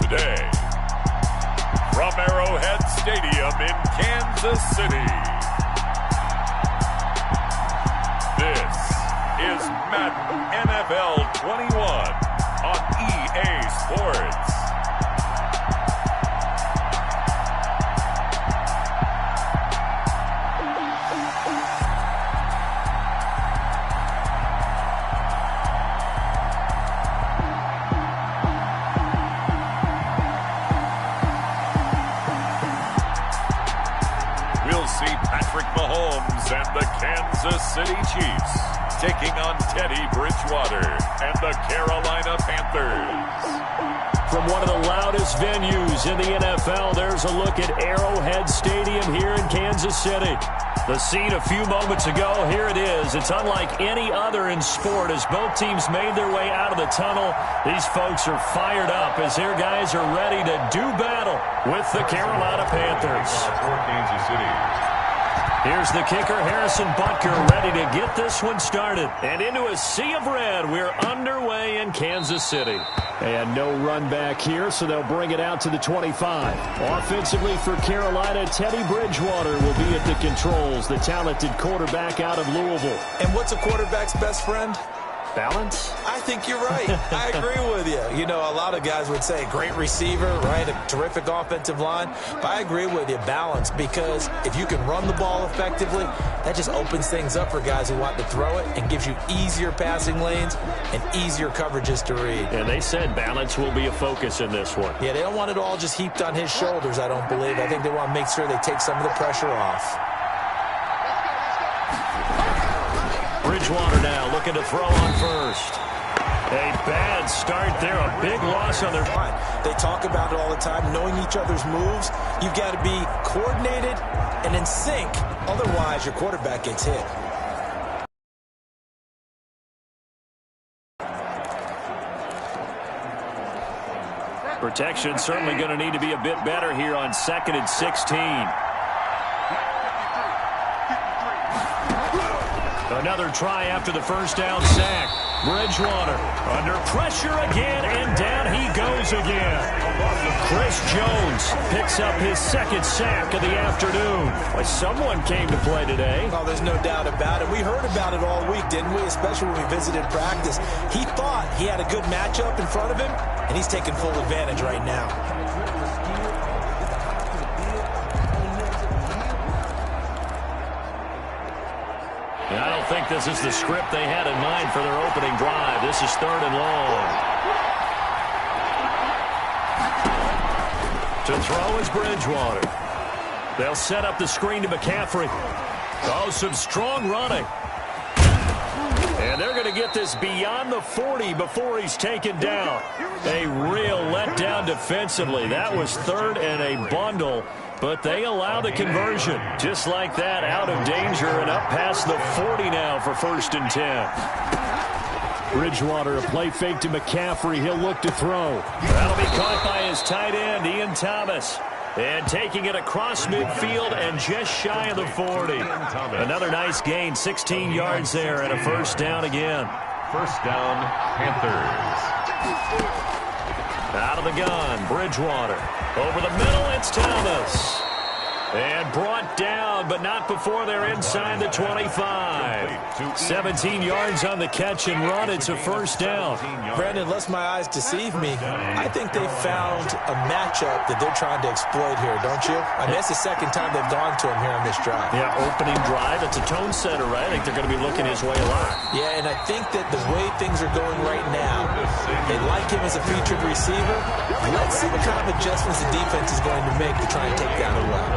today, from Arrowhead Stadium in Kansas City, this is Madden NFL 21 on EA Sports. And the Kansas City Chiefs taking on Teddy Bridgewater and the Carolina Panthers. From one of the loudest venues in the NFL, there's a look at Arrowhead Stadium here in Kansas City. The scene a few moments ago, here it is. It's unlike any other in sport as both teams made their way out of the tunnel. These folks are fired up as their guys are ready to do battle with the Carolina Panthers. For Kansas City. Here's the kicker, Harrison Butker, ready to get this one started. And into a sea of red, we're underway in Kansas City. And no run back here, so they'll bring it out to the 25. Offensively for Carolina, Teddy Bridgewater will be at the controls, the talented quarterback out of Louisville. And what's a quarterback's best friend? Balance? I think you're right. I agree with you. You know, a lot of guys would say great receiver, right? A terrific offensive line. But I agree with you, balance, because if you can run the ball effectively, that just opens things up for guys who want to throw it and gives you easier passing lanes and easier coverages to read. And they said balance will be a focus in this one. Yeah, they don't want it all just heaped on his shoulders, I don't believe. I think they want to make sure they take some of the pressure off. Bridgewater now looking to throw on first. A bad start there, a big loss on their line. They talk about it all the time, knowing each other's moves. You've got to be coordinated and in sync. Otherwise, your quarterback gets hit. Protection certainly going to need to be a bit better here on 2nd and 16. Another try after the first down sack. Bridgewater under pressure again, and down he goes again. Chris Jones picks up his second sack of the afternoon. Well, someone came to play today. Oh, there's no doubt about it. We heard about it all week, didn't we? Especially when we visited practice. He thought he had a good matchup in front of him, and he's taking full advantage right now. I don't think this is the script they had in mind for their opening drive. This is 3rd and long. To throw is Bridgewater. They'll set up the screen to McCaffrey. Oh, some strong running. And they're going to get this beyond the 40 before he's taken down. A real letdown defensively. That was 3rd and a bundle. But they allow the conversion. Just like that, out of danger and up past the 40 now for 1st and 10. Bridgewater, a play fake to McCaffrey. He'll look to throw. That'll be caught by his tight end, Ian Thomas. And taking it across midfield and just shy of the 40. Another nice gain, 16 yards there and a 1st down again. 1st down, Panthers. Out of the gun, Bridgewater. Over the middle, it's Thomas. And brought down, but not before they're inside the 25. 17 yards on the catch and run. It's a 1st down. Brandon, lest my eyes deceive me, I think they found a matchup that they're trying to exploit here, don't you? I mean, that's the 2nd time they've gone to him here on this drive. Yeah, opening drive. It's a tone setter, right? I think they're going to be looking his way a lot. Yeah, and I think that the way things are going right now, they like him as a featured receiver. Let's see what kind of adjustments the defense is going to make to try and take down the run.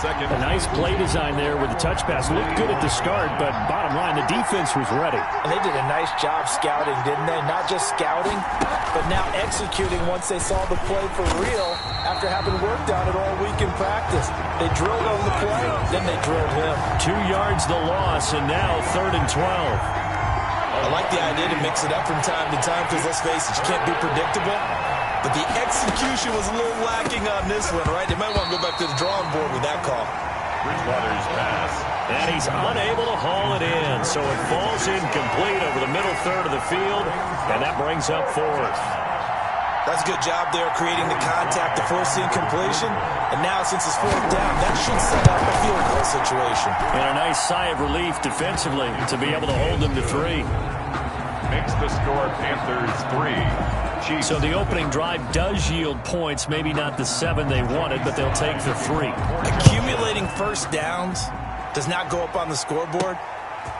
A nice play design there with the touch pass. Looked good at the start, but bottom line, the defense was ready. And they did a nice job scouting, didn't they? Not just scouting, but now executing once they saw the play for real after having worked on it all week in practice. They drilled on the play, then they drilled him. 2 yards the loss, and now 3rd and 12. I like the idea to mix it up from time to time because, let's face it, you can't be predictable. But the execution was a little lacking on this one, right? They might want to go back to the drawing board with that call. Bridgewater's pass. And he's unable to haul it in, so it falls incomplete over the middle 3rd of the field, and that brings up 4th. That's a good job there creating the contact to force the incompletion. And now since it's fourth down, that should set up a field goal situation. And a nice sigh of relief defensively to be able to hold them to 3. Makes the score Panthers 3. Chiefs. So the opening drive does yield points, maybe not the 7 they wanted, but they'll take the 3. Accumulating first downs does not go up on the scoreboard,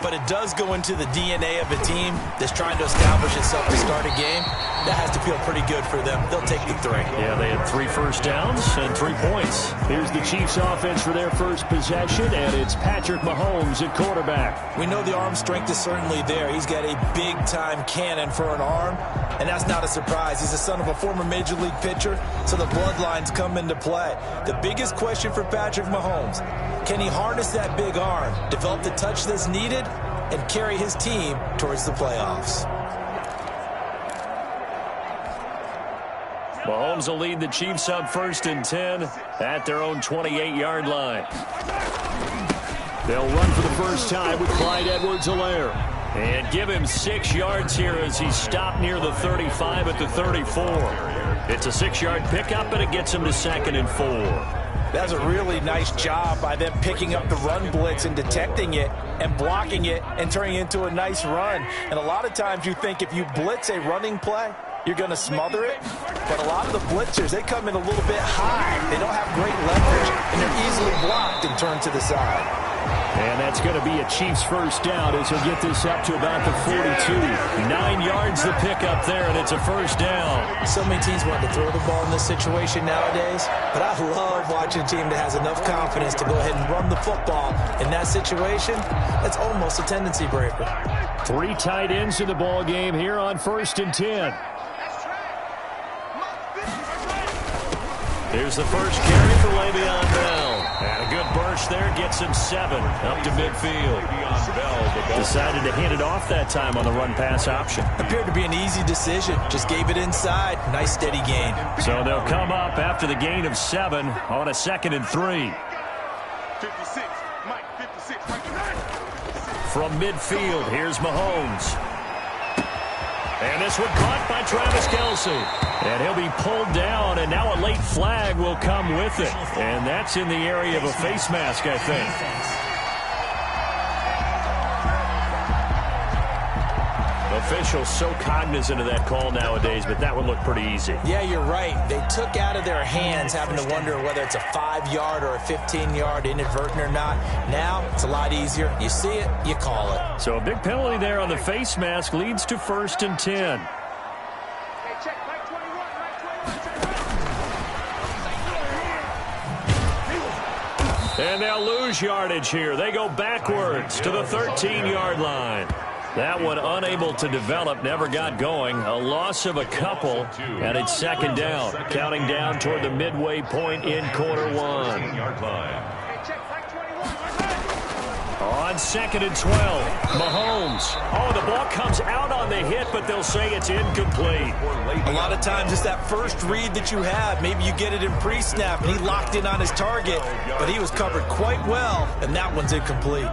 but it does go into the DNA of a team that's trying to establish itself to start a game. That has to feel pretty good for them. They'll take the 3. Yeah, they had 3 first downs and 3 points. Here's the Chiefs offense for their first possession, and it's Patrick Mahomes at quarterback. We know the arm strength is certainly there. He's got a big-time cannon for an arm, and that's not a surprise. He's the son of a former Major League pitcher, so the bloodlines come into play. The biggest question for Patrick Mahomes, can he harness that big arm, develop the touch that's needed, and carry his team towards the playoffs? Mahomes will lead the Chiefs up 1st and 10 at their own 28-yard line. They'll run for the first time with Clyde Edwards-Helaire. And give him 6 yards here as he's stopped near the 35 at the 34. It's a 6-yard pickup, and it gets him to 2nd and 4. That was a really nice job by them picking up the run blitz and detecting it and blocking it and turning it into a nice run. And a lot of times you think if you blitz a running play, you're going to smother it. But a lot of the blitzers, they come in a little bit high. They don't have great leverage, and they're easily blocked and turned to the side. And that's going to be a Chiefs first down as he'll get this up to about the 42. 9 yards the pickup there, and it's a first down. So many teams want to throw the ball in this situation nowadays, but I love watching a team that has enough confidence to go ahead and run the football. In that situation, that's almost a tendency breaker. 3 tight ends in the ball game here on 1st and 10. Here's the first carry for Le'Veon Bell. And a good burst there gets him 7 up to midfield. Decided to hand it off that time on the run-pass option. Appeared to be an easy decision. Just gave it inside. Nice steady gain. So they'll come up after the gain of 7 on a 2nd and 3. 56, Mike, 56. From midfield, here's Mahomes. And this one caught by Travis Kelce. And he'll be pulled down, and now a late flag will come with it. And that's in the area of a face mask, I think. Officials so cognizant of that call nowadays, but that would look pretty easy. Yeah, you're right. They took out of their hands having to wonder whether it's a 5-yard or a 15-yard, inadvertent or not. Now, it's a lot easier. You see it, you call it. So a big penalty there on the face mask leads to 1st and 10. And they'll lose yardage here. They go backwards to the 13-yard line. That one unable to develop, never got going. A loss of a couple, and it's 2nd down. Counting down toward the midway point in quarter 1. On 2nd and 12, Mahomes. Oh, the ball comes out on the hit, but they'll say it's incomplete. A lot of times it's that first read that you have. Maybe you get it in pre-snap, and he locked in on his target, but he was covered quite well, and that one's incomplete.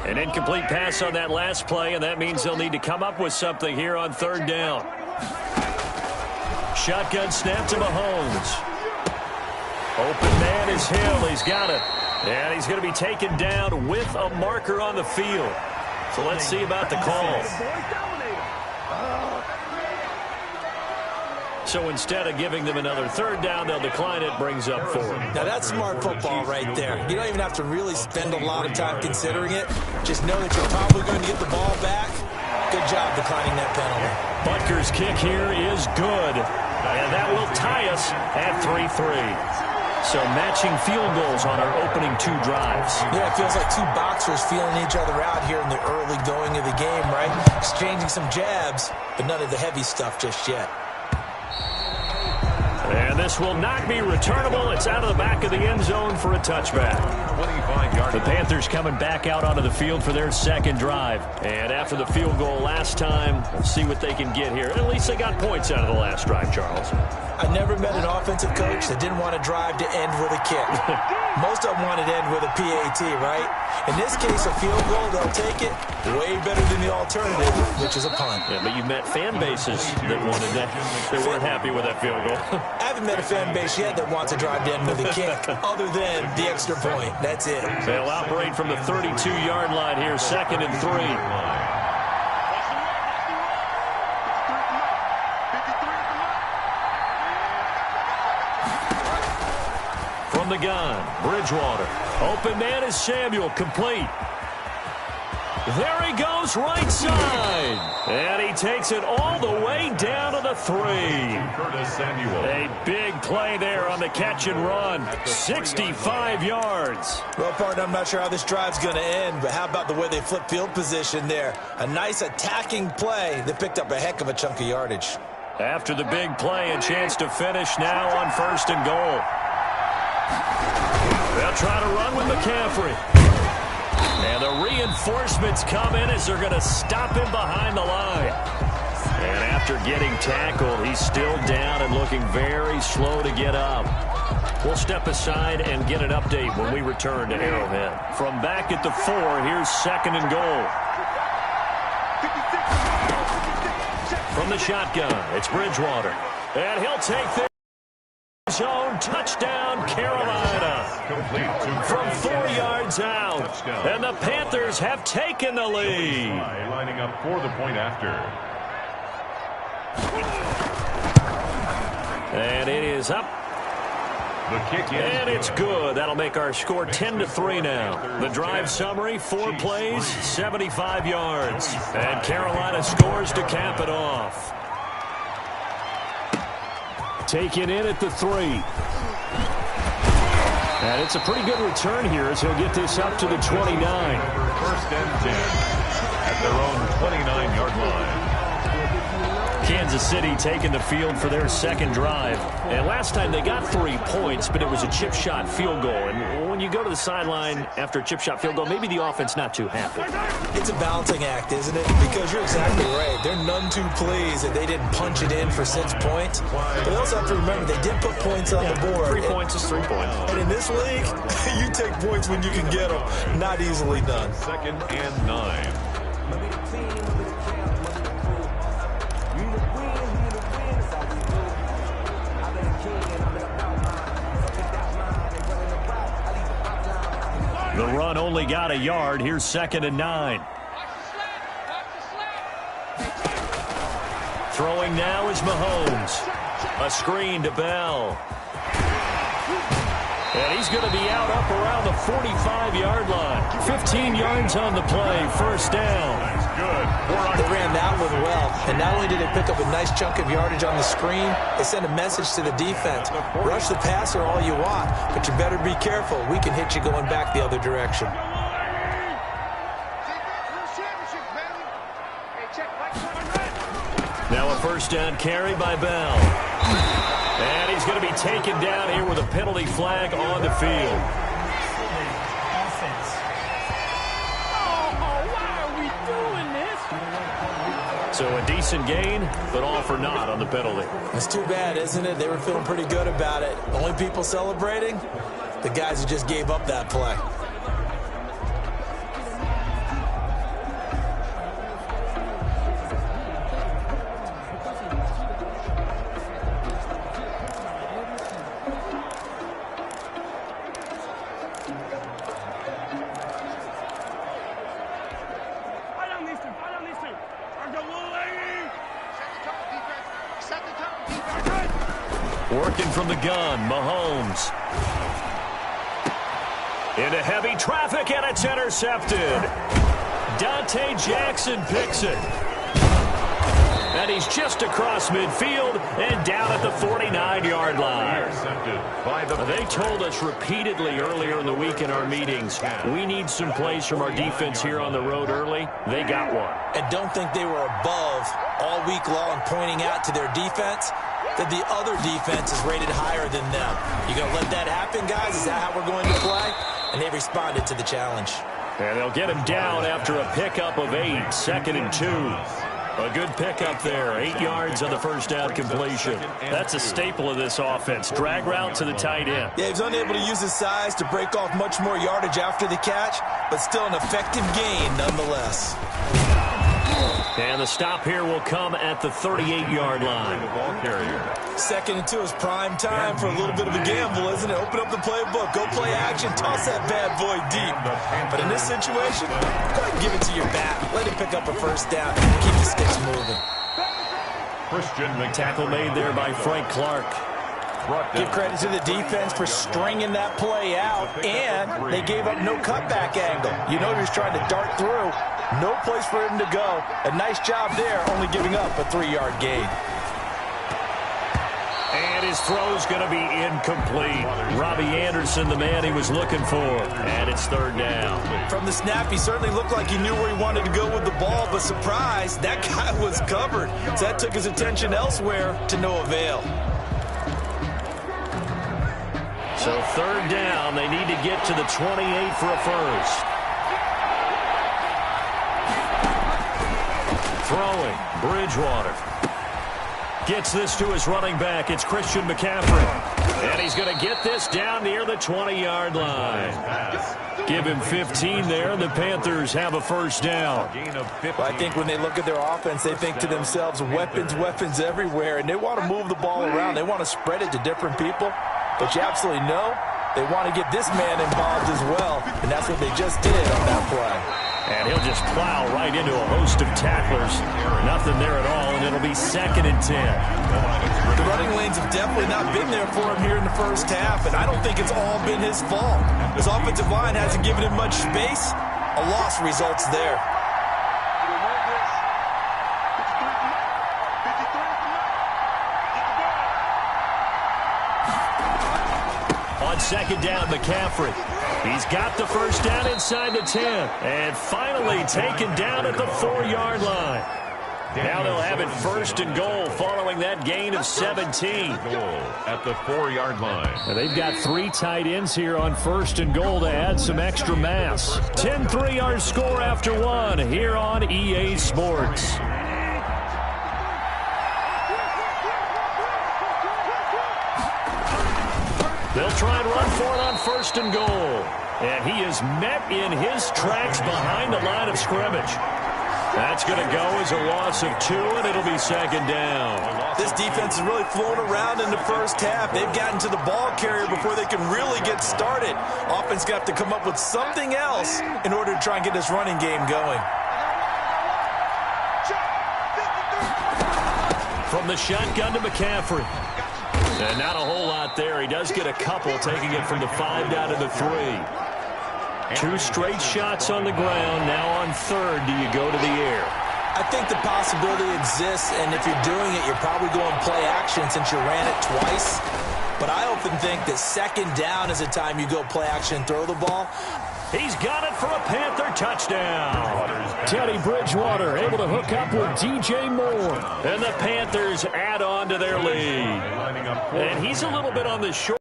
An incomplete pass on that last play, and that means they'll need to come up with something here on 3rd down. Shotgun snap to Mahomes. Open man is Hill. He's got it. And he's going to be taken down with a marker on the field. So let's see about the call. So instead of giving them another 3rd down, they'll decline it, brings up 4. Now that's smart football right there. You don't even have to really spend a lot of time considering it. Just know that you're probably going to get the ball back. Good job declining that penalty. Butker's kick here is good. And that will tie us at 3-3. So matching field goals on our opening 2 drives. Yeah, it feels like 2 boxers feeling each other out here in the early going of the game, right? Exchanging some jabs, but none of the heavy stuff just yet. And this will not be returnable. It's out of the back of the end zone for a touchback. 25-yard. The Panthers coming back out onto the field for their 2nd drive. And after the field goal last time, we'll see what they can get here. At least they got points out of the last drive, Charles. I never met an offensive coach that didn't want to drive to end with a kick. Most of them wanted to end with a PAT, right? In this case, a field goal, they'll take it way better than the alternative, which is a punt. Yeah, but you've met fan bases that wanted that. They weren't happy with that field goal. I haven't met a fan base yet that wants to drive to end with a kick, other than the extra point. That's it. They'll operate from the 32-yard line here, 2nd and 3. From the gun, Bridgewater. Open man is Samuel, complete. There he goes, right side. And he takes it all the way down to the 3. A big play there on the catch and run. 65 yards. Well, partner, I'm not sure how this drive's going to end, but how about the way they flip field position there? A nice attacking play that picked up a heck of a chunk of yardage. After the big play, a chance to finish now on 1st and goal. They'll try to run with McCaffrey. And the reinforcements come in as they're going to stop him behind the line. And after getting tackled, he's still down and looking very slow to get up. We'll step aside and get an update when we return to Arrowhead. From back at the 4, here's 2nd and goal. From the shotgun, it's Bridgewater. And he'll take this. Zone touchdown, Carolina. From 4 yards out. And the Panthers have taken the lead. Lining up for the point after. And it is up. The kick is and it's good. That'll make our score 10-3 now. The drive summary, 4 plays, 75 yards. And Carolina scores to cap it off. Taken in at the 3. And it's a pretty good return here as he'll get this up to the 29. 1st and 10 at their own 29-yard line. Kansas City taking the field for their 2nd drive. And last time they got 3 points, but it was a chip shot field goal. And when you go to the sideline after a chip shot field goal, maybe the offense not too happy. It's a balancing act, isn't it? Because you're exactly right. They're none too pleased that they didn't punch it in for 6 points. But they also have to remember they did put points on the board. 3 points is 3 points. And in this league, you take points when you can get them. Not easily done. 2nd and 9. The run only got a yard. Here's 2nd and 9. Throwing now is Mahomes. A screen to Bell. And he's going to be out up around the 45-yard line. 15 yards on the play. 1st down. That's good. They ran that one well. And not only did they pick up a nice chunk of yardage on the screen, they sent a message to the defense. Rush the passer all you want, but you better be careful. We can hit you going back the other direction. Now a 1st down carry by Bell. And he's going to be taken down here with a penalty flag on the field. So a decent gain, but all for naught on the penalty. It's too bad, isn't it? They were feeling pretty good about it. Only people celebrating? The guys who just gave up that play. Working from the gun, Mahomes. Into heavy traffic, and it's intercepted. Dante Jackson picks it. And he's just across midfield and down at the 49-yard line. They told us repeatedly earlier in the week in our meetings, we need some plays from our defense here on the road early. They got one. And don't think they were above all week long pointing out to their defense that the other defense is rated higher than them. You going to let that happen, guys? Is that how we're going to play? And they responded to the challenge. And they'll get him down after a pickup of 8, 2nd and 2. A good pickup there. 8 yards on the first down completion. That's a staple of this offense. Drag route to the tight end. Yeah, he's unable to use his size to break off much more yardage after the catch, but still an effective gain nonetheless. And the stop here will come at the 38-yard line. Second and 2 is prime time for a little bit of a gamble, isn't it? Open up the playbook, go play action, toss that bad boy deep. But in this situation, go ahead and give it to your back. Let him pick up a first down. Keep the sticks moving. Tackle made there by Frank Clark. Give credit to the defense for stringing that play out, and they gave up no cutback angle. You know, he's trying to dart through. No place for him to go. A nice job there, only giving up a 3-yard gain. And his throw's going to be incomplete. Robbie Anderson, the man he was looking for. And it's third down. From the snap, he certainly looked like he knew where he wanted to go with the ball, but surprise, that guy was covered. So that took his attention elsewhere to no avail. So third down, they need to get to the 28 for a first. Throwing, Bridgewater. Gets this to his running back. It's Christian McCaffrey. And he's going to get this down near the 20-yard line. Give him 15 there. The Panthers have a first down. Well, I think when they look at their offense, they think to themselves, weapons, weapons everywhere. And they want to move the ball around. They want to spread it to different people. But you absolutely know they want to get this man involved as well. And that's what they just did on that play. And he'll just plow right into a host of tacklers. Nothing there at all, and it'll be 2nd and 10. The running lanes have definitely not been there for him here in the first half, and I don't think it's all been his fault. His offensive line hasn't given him much space. A loss results there. On second down, McCaffrey. He's got the first down inside the 10. And finally taken down at the 4-yard line. Now they'll have it first and goal following that gain of 17. At the 4-yard line. Now they've got 3 tight ends here on first and goal to add some extra mass. 10-3 our score after 1 here on EA Sports. They'll try and run for it on first and goal. And he is met in his tracks behind the line of scrimmage. That's going to go as a loss of 2, and it'll be second down. This defense is really flown around in the first half. They've gotten to the ball carrier before they can really get started. Offense got to come up with something else in order to try and get this running game going. From the shotgun to McCaffrey. And not a whole lot there. He does get a couple, taking it from the 5 down to the 3. 2 straight shots on the ground. Now on third, do you go to the air? I think the possibility exists, and if you're doing it, you're probably going play action since you ran it twice. But I often think that second down is the time you go play action and throw the ball. He's got it for a Panther touchdown. Teddy Bridgewater able to hook up with DJ Moore. And the Panthers add on to their lead. And he's a little bit on the short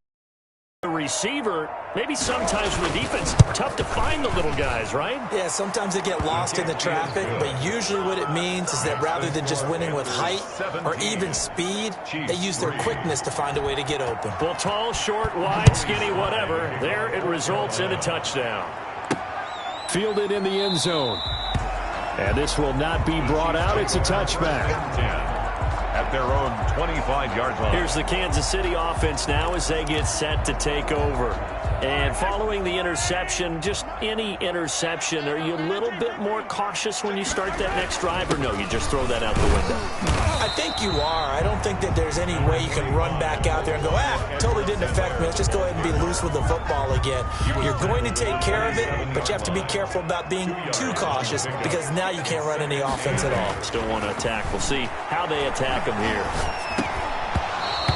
receiver. Maybe sometimes for the defense, tough to find the little guys, right? Yeah, sometimes they get lost in the traffic, but usually what it means is that rather than just winning with height or even speed, they use their quickness to find a way to get open. Well, tall, short, wide, skinny, whatever, there it results in a touchdown. Fielded in the end zone. And this will not be brought out. It's a touchback. At their own 25-yard line. Here's the Kansas City offense now as they get set to take over. And following the interception, just any interception, are you a little bit more cautious when you start that next drive, or no, you just throw that out the window? I think you are. I don't think that there's any way you can run back out there and go, totally didn't affect me. Let's just go ahead and be loose with the football again. You're going to take care of it, but you have to be careful about being too cautious because now you can't run any offense at all. Still want to attack. We'll see how they attack them here.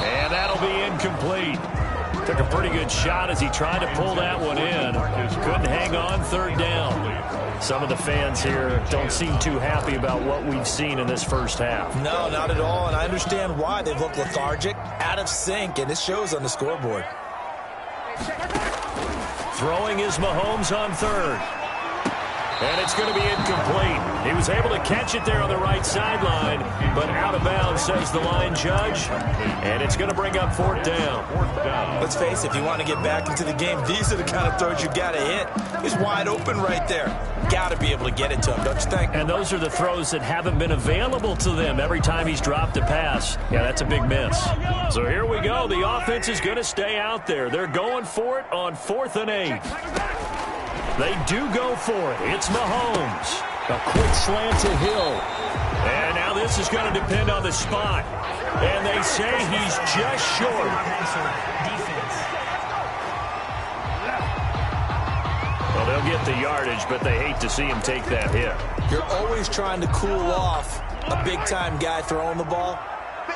And that'll be incomplete. Took a pretty good shot as he tried to pull that one in. Couldn't hang on, third down. Some of the fans here don't seem too happy about what we've seen in this first half. No, not at all, and I understand why. They've looked lethargic, out of sync, and it shows on the scoreboard. Throwing is Mahomes on third. And it's going to be incomplete. He was able to catch it there on the right sideline, but out of bounds, says the line judge. And it's going to bring up fourth down. Let's face it, if you want to get back into the game, these are the kind of throws you got to hit. He's wide open right there. Got to be able to get it to him, don't you think? And those are the throws that haven't been available to them every time he's dropped a pass. Yeah, that's a big miss. So here we go. The offense is going to stay out there. They're going for it on 4th and 8. They do go for it. It's Mahomes. A quick slant to Hill. And now this is going to depend on the spot. And they say he's just short. Well, they'll get the yardage, but they hate to see him take that hit. You're always trying to cool off a big-time guy throwing the ball,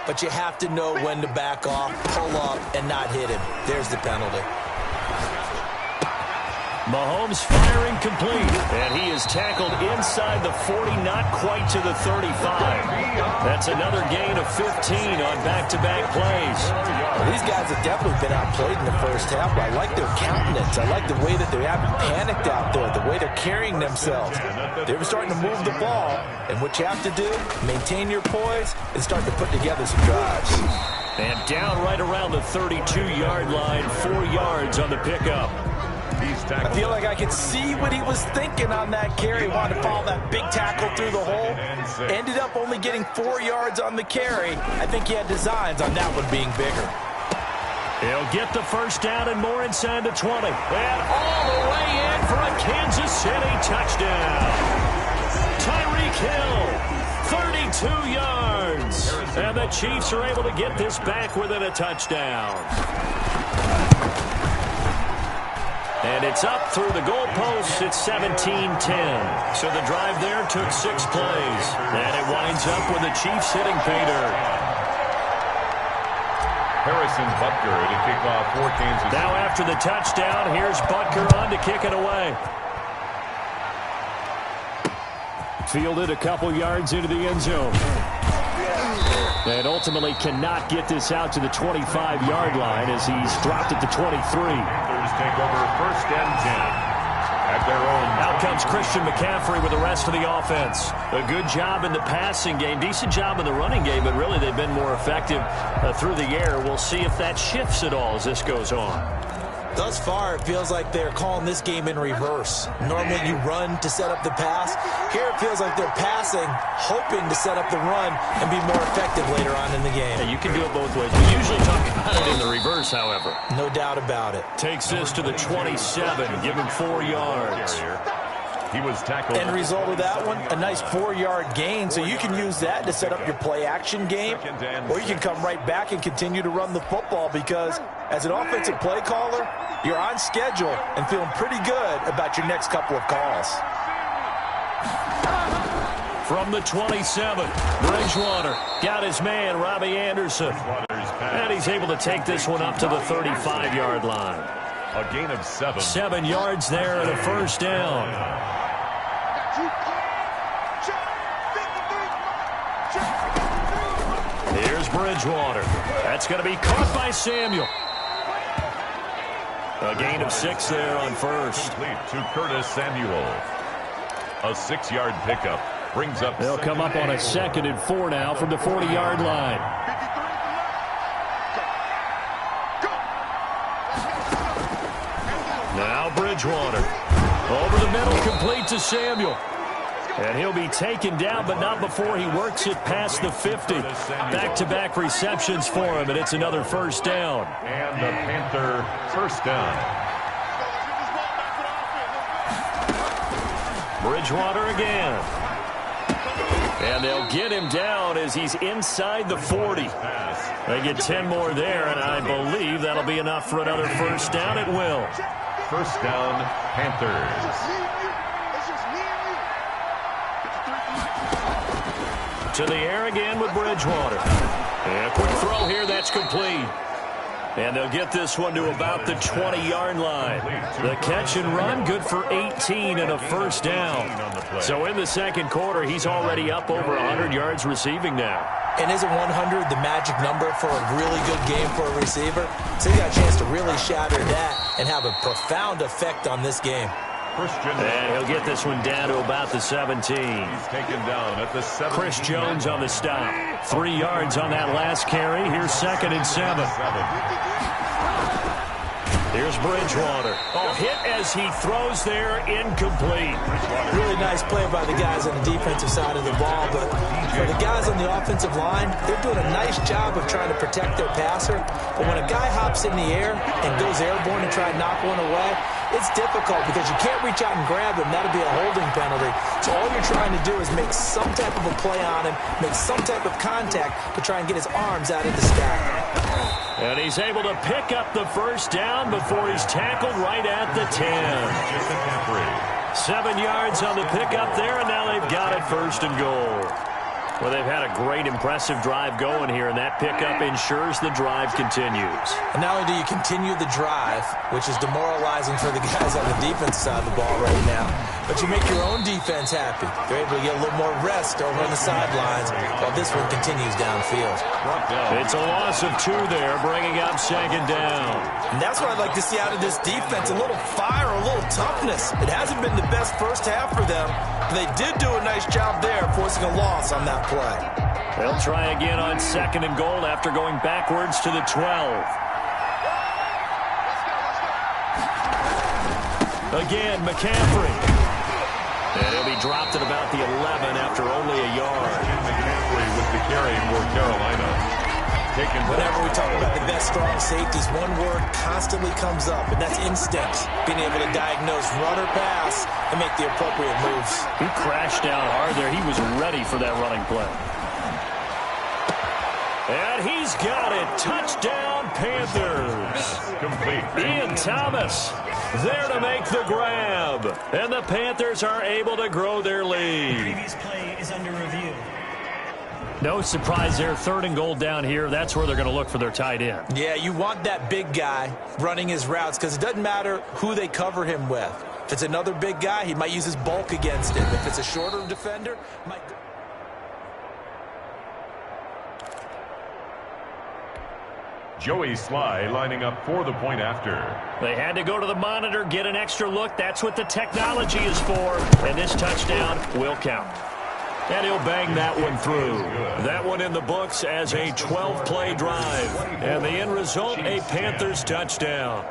but you have to know when to back off, pull up, and not hit him. There's the penalty. Mahomes firing complete, and he is tackled inside the 40, not quite to the 35. That's another gain of 15 on back-to-back plays. Well, these guys have definitely been outplayed in the first half, but I like their countenance. I like the way that they haven't panicked out there, the way they're carrying themselves. They're starting to move the ball, and what you have to do, maintain your poise and start to put together some drives. And down right around the 32-yard line, 4 yards on the pickup. I feel like I could see what he was thinking on that carry. Wanted to follow that big tackle through the hole. Ended up only getting 4 yards on the carry. I think he had designs on that one being bigger. He'll get the first down and more inside the 20. And all the way in for a Kansas City touchdown. Tyreek Hill, 32 yards. And the Chiefs are able to get this back within a touchdown. And it's up through the goalposts. It's 17-10. So the drive there took 6 plays. And it winds up with the Chiefs hitting pay dirt. Harrison Butker to kick off for Kansas City. Now after the touchdown, here's Butker on to kick it away. Fielded a couple yards into the end zone. And ultimately cannot get this out to the 25-yard line as he's dropped at the 23. Take over 1st and 10 at their own. Out comes Christian McCaffrey with the rest of the offense. A good job in the passing game, decent job in the running game, but really they've been more effective through the air. We'll see if that shifts at all as this goes on. Thus far, it feels like they're calling this game in reverse. Normally you run to set up the pass. Here it feels like they're passing, hoping to set up the run and be more effective later on in the game. Yeah, you can do it both ways. We usually talk about it in the reverse, however. No doubt about it. Takes this to the 27, give him 4 yards. He was tackled. End result of that one, a nice 4-yard gain, so you can use that to set up your play-action game, or you can come right back and continue to run the football because as an offensive play caller, you're on schedule and feeling pretty good about your next couple of calls. From the 27, Bridgewater got his man, Robbie Anderson. And he's able to take this one up to the 35-yard line. A gain of 7. 7 yards there and a first down. Here's Bridgewater. That's going to be caught by Samuel. A gain of 6 there on first. Complete to Curtis Samuel. A 6-yard pickup brings up. They'll come up on a 2nd and 4 now from the 40-yard line. Now Bridgewater. Over the middle, complete to Samuel. And he'll be taken down, but not before he works it past the 50. Back-to-back receptions for him, and it's another first down. And the Panther first down. Bridgewater again. And they'll get him down as he's inside the 40. They get 10 more there, and I believe that'll be enough for another first down. It will. First down, Panthers. To the air again with Bridgewater. And a quick throw here, that's complete. And they'll get this one to about the 20-yard line. The catch and run, good for 18 and a first down. So in the second quarter, he's already up over 100 yards receiving now. And isn't 100 the magic number for a really good game for a receiver? So you got a chance to really shatter that and have a profound effect on this game. And he'll get this one down to about the 17. He's taken down at the 17. Chris Jones on the stop. 3 yards on that last carry. Here's 2nd and 7. Here's Bridgewater. Oh, hit as he throws there, incomplete. Really nice play by the guys on the defensive side of the ball, but for the guys on the offensive line, they're doing a nice job of trying to protect their passer. But when a guy hops in the air and goes airborne and try to knock one away, it's difficult because you can't reach out and grab him. That'll be a holding penalty. So all you're trying to do is make some type of a play on him, make some type of contact to try and get his arms out of the sky. And he's able to pick up the first down before he's tackled right at the 10. 7 yards on the pickup there, and now they've got it 1st and goal. Well, they've had a great, impressive drive going here, and that pickup ensures the drive continues. And not only do you continue the drive, which is demoralizing for the guys on the defense side of the ball right now, but you make your own defense happy. They're able to get a little more rest over on the sidelines while this one continues downfield. It's a loss of 2 there, bringing up 2nd down. And that's what I'd like to see out of this defense, a little fire, a little toughness. It hasn't been the best first half for them, but they did do a nice job there forcing a loss on that play. They'll try again on 2nd and goal after going backwards to the 12. Again, McCaffrey. And he'll be dropped at about the 11 after only a yard. McCaffrey with the carry for Carolina. Whenever we talk about the best strong safeties, one word constantly comes up, and that's instinct. Being able to diagnose run or pass and make the appropriate moves. He crashed down hard there. He was ready for that running play. And he's got it. Touchdown, Panthers. Complete. Ian Thomas there to make the grab. And the Panthers are able to grow their lead. Previous play is under review. No surprise there. 3rd and goal down here. That's where they're going to look for their tight end. Yeah, you want that big guy running his routes because it doesn't matter who they cover him with. If it's another big guy, he might use his bulk against him. If it's a shorter defender, might... Joey Sly lining up for the point after. They had to go to the monitor, get an extra look. That's what the technology is for. And this touchdown will count. And he'll bang that one through. That one in the books as a 12-play drive. And the end result, a Panthers touchdown.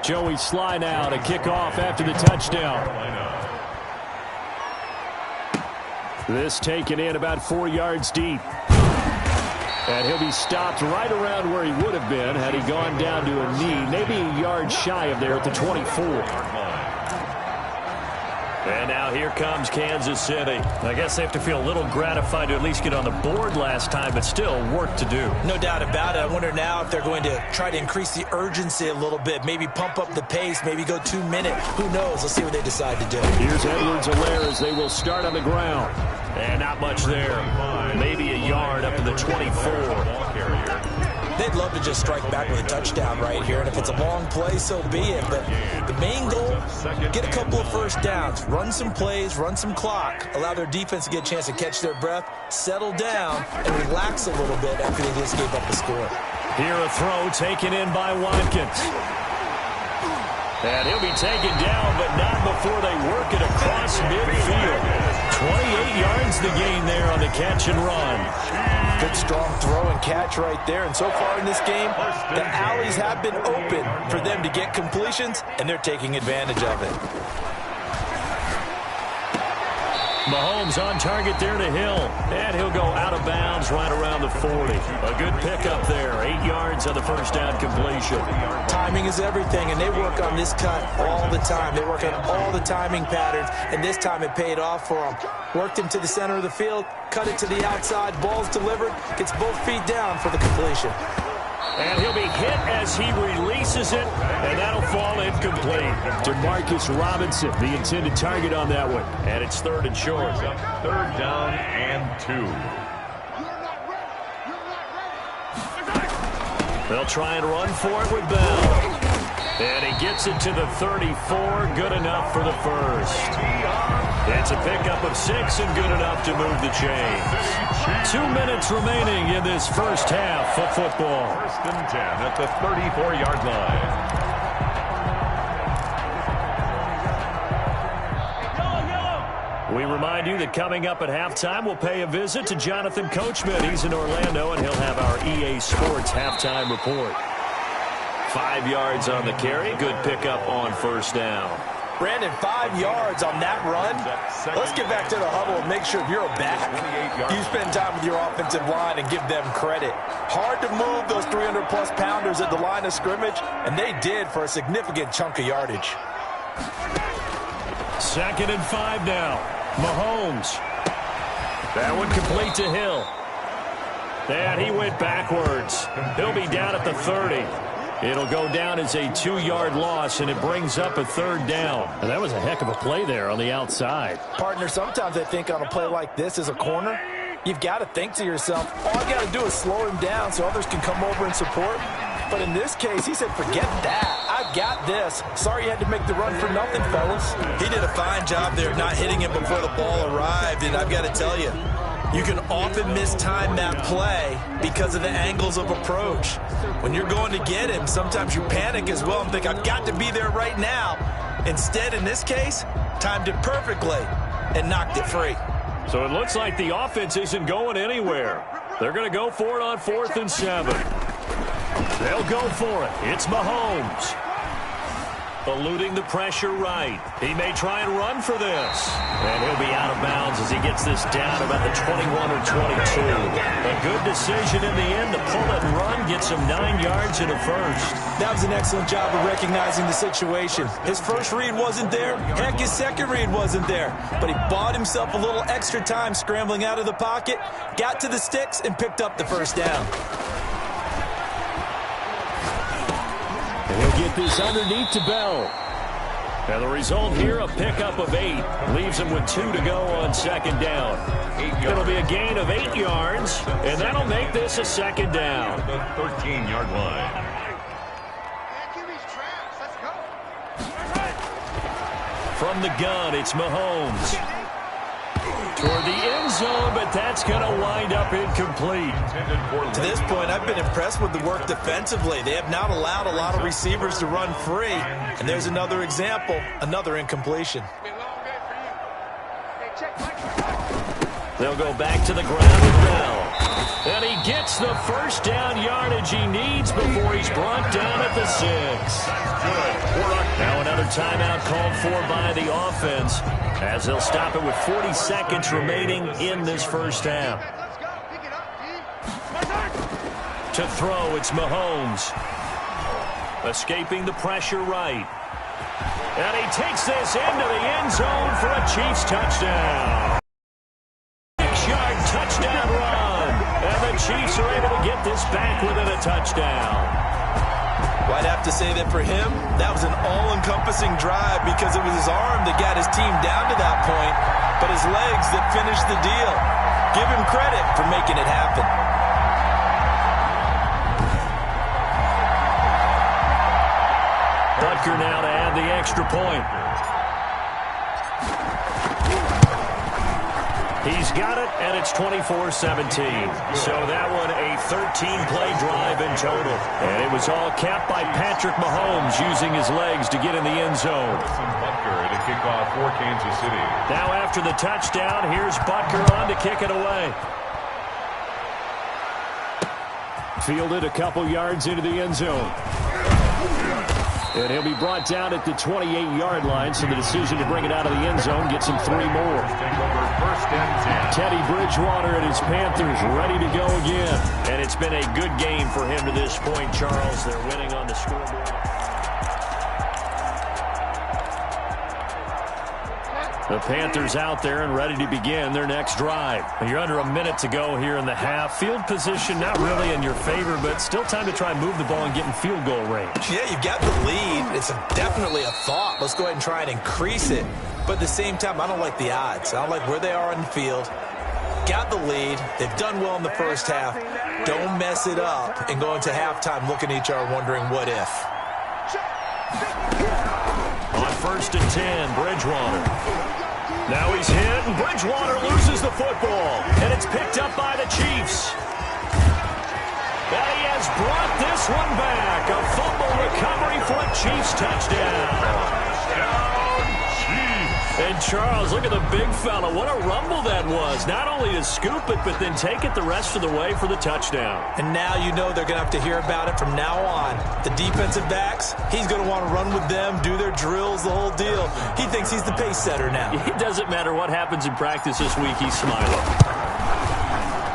Joey Sly now to kick off after the touchdown. This taken in about 4 yards deep. And he'll be stopped right around where he would have been had he gone down to a knee, maybe a yard shy of there at the 24. And now here comes Kansas City. I guess they have to feel a little gratified to at least get on the board last time, but still work to do. No doubt about it. I wonder now if they're going to try to increase the urgency a little bit, maybe pump up the pace, maybe go 2 minutes. Who knows? Let's see what they decide to do. Here's Edwards-Helaire as they will start on the ground. And not much there. Maybe a yard up to the 24. They'd love to just strike back with a touchdown right here, and if it's a long play, so be it. But the main goal, get a couple of first downs, run some plays, run some clock, allow their defense to get a chance to catch their breath, settle down, and relax a little bit after they just gave up the score. Here a throw taken in by Watkins. And he'll be taken down, but not before they work it across midfield. 28 yards the gain there on the catch and run. Good strong throw and catch right there. And so far in this game, the alleys have been open for them to get completions, and they're taking advantage of it. Mahomes on target there to Hill. And he'll go out of bounds right around the 40. A good pickup there. 8 yards on the first down completion. Timing is everything, and they work on this cut all the time. They work on all the timing patterns, and this time it paid off for them. Worked him to the center of the field, cut it to the outside, ball's delivered, gets both feet down for the completion. And he'll be hit as he releases it, and that'll fall incomplete. DeMarcus Robinson, the intended target on that one. And it's 3rd and short. 3rd down and 2. They'll try and run for it with Bell. And he gets it to the 34, good enough for the first. It's a pickup of 6 and good enough to move the chains. 2 minutes remaining in this first half of football. 1st and 10 at the 34-yard line. We remind you that coming up at halftime, we'll pay a visit to Jonathan Coachman. He's in Orlando, and he'll have our EA Sports halftime report. 5 yards on the carry. Good pickup on first down. Brandon, 5 yards on that run. Let's get back to the huddle and make sure if you're a back, you spend time with your offensive line and give them credit. Hard to move those 300-plus pounders at the line of scrimmage, and they did for a significant chunk of yardage. 2nd and 5 now. Mahomes. That one complete to Hill. And he went backwards. He'll be down at the 30. It'll go down as a 2-yard loss, and it brings up a 3rd down. And that was a heck of a play there on the outside. Partner, sometimes I think on a play like this as a corner, you've got to think to yourself, all I've got to do is slow him down so others can come over and support. But in this case, he said, forget that. I've got this. Sorry you had to make the run for nothing, fellas. He did a fine job there of not hitting him before the ball arrived, and I've got to tell you, you can often mistime that play because of the angles of approach. When you're going to get him, sometimes you panic as well and think, I've got to be there right now. Instead, in this case, timed it perfectly and knocked it free. So it looks like the offense isn't going anywhere. They're going to go for it on 4th and 7. They'll go for it. It's Mahomes. Eluding the pressure right. He may try and run for this. And he'll be out of bounds as he gets this down about the 21 or 22. A good decision in the end to pull it and run, get some 9 yards and a first. That was an excellent job of recognizing the situation. His first read wasn't there. Heck, his second read wasn't there. But he bought himself a little extra time scrambling out of the pocket, got to the sticks, and picked up the first down. And he'll get this underneath to Bell. And the result here, a pickup of 8. Leaves him with 2 to go on 2nd down. It'll be a gain of 8 yards, and that'll make this a 2nd down. The 13-yard line. From the gun, it's Mahomes. Toward the end zone, but that's going to wind up incomplete. To this point, I've been impressed with the work defensively. They have not allowed a lot of receivers to run free. And there's another example, another incompletion. They'll go back to the ground with Bell. And he gets the first down yardage he needs before he's brought down at the 6. Now another timeout called for by the offense as they'll stop it with 40 seconds remaining in this first half. To throw, it's Mahomes. Escaping the pressure right. And he takes this into the end zone for a Chiefs touchdown. 6-yard touchdown run. And the Chiefs are able to get this back within a touchdown. Well, I'd have to say that for him, that was an all-encompassing drive because it was his arm that got his team down to that point, but his legs that finished the deal. Give him credit for making it happen. Butker now to add the extra point. He's got it, and it's 24-17. So that one a 13-play drive in total. And it was all capped by Patrick Mahomes using his legs to get in the end zone. Butker to kick off for Kansas City. Now after the touchdown, here's Butker on to kick it away. Fielded a couple yards into the end zone. And he'll be brought down at the 28-yard line, so the decision to bring it out of the end zone gets him 3 more. Teddy Bridgewater and his Panthers ready to go again. And it's been a good game for him to this point, Charles. They're winning on the scoreboard. The Panthers out there and ready to begin their next drive. You're under a minute to go here in the half. Field position not really in your favor, but still time to try and move the ball and get in field goal range. Yeah, you've got the lead. It's definitely a thought. Let's go ahead and try and increase it. But at the same time, I don't like the odds. I don't like where they are on the field. Got the lead. They've done well in the first half. Don't mess it up and go into halftime looking at each other wondering what if. On 1st and 10, Bridgewater. Now he's hit, and Bridgewater loses the football. And it's picked up by the Chiefs. And he has brought this one back. A fumble recovery for a Chiefs touchdown. Touchdown, Chiefs. And Charles, look at the big fella. What a rumble that was. Not only to scoop it, but then take it the rest of the way for the touchdown. And now you know they're going to have to hear about it from now on. The defensive backs, he's going to want to run with them, do their drills, the whole deal. He thinks he's the pace setter now. It doesn't matter what happens in practice this week, he's smiling.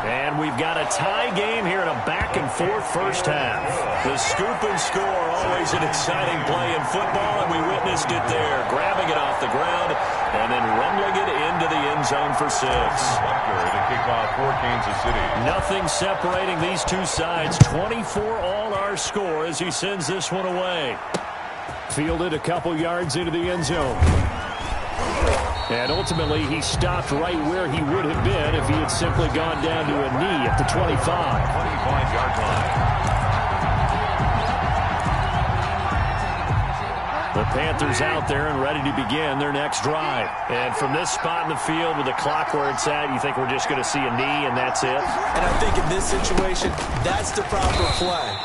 And we've got a tie game here in a back-and-forth first half. The scoop and score, always an exciting play in football, and we witnessed it there. Grabbing it off the ground and then rumbling it into the end zone for 6. To kick off for Kansas City. Nothing separating these two sides. 24 all our score as he sends this one away. Fielded a couple yards into the end zone. And ultimately, he stopped right where he would have been if he had simply gone down to a knee at the 25. 25-yard line. The Panthers out there and ready to begin their next drive. And from this spot in the field with the clock where it's at, you think we're just going to see a knee and that's it? And I think in this situation, that's the proper play.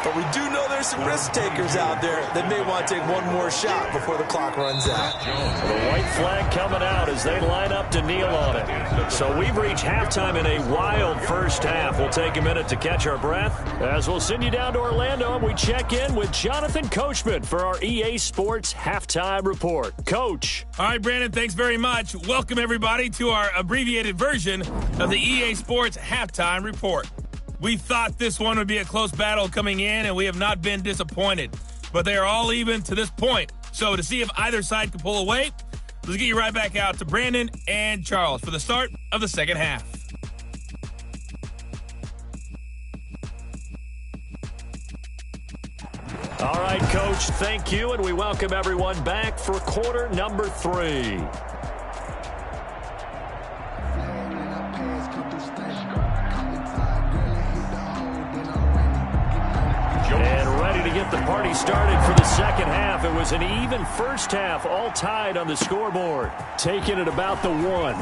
But we do know there's some risk takers out there that may want to take one more shot before the clock runs out. The white flag coming out as they line up to kneel on it. So we've reached halftime in a wild first half. We'll take a minute to catch our breath as we'll send you down to Orlando and we check in with Jonathan Coachman for our EA Sports Halftime Report. Coach. All right, Brandon, thanks very much. Welcome, everybody, to our abbreviated version of the EA Sports Halftime Report. We thought this one would be a close battle coming in, and we have not been disappointed. But they are all even to this point. So to see if either side can pull away, let's get you right back out to Brandon and Charles for the start of the second half. All right, Coach, thank you, and we welcome everyone back for quarter number 3. And ready to get the party started for the second half. It was an even first half, all tied on the scoreboard. Taking it about the 1.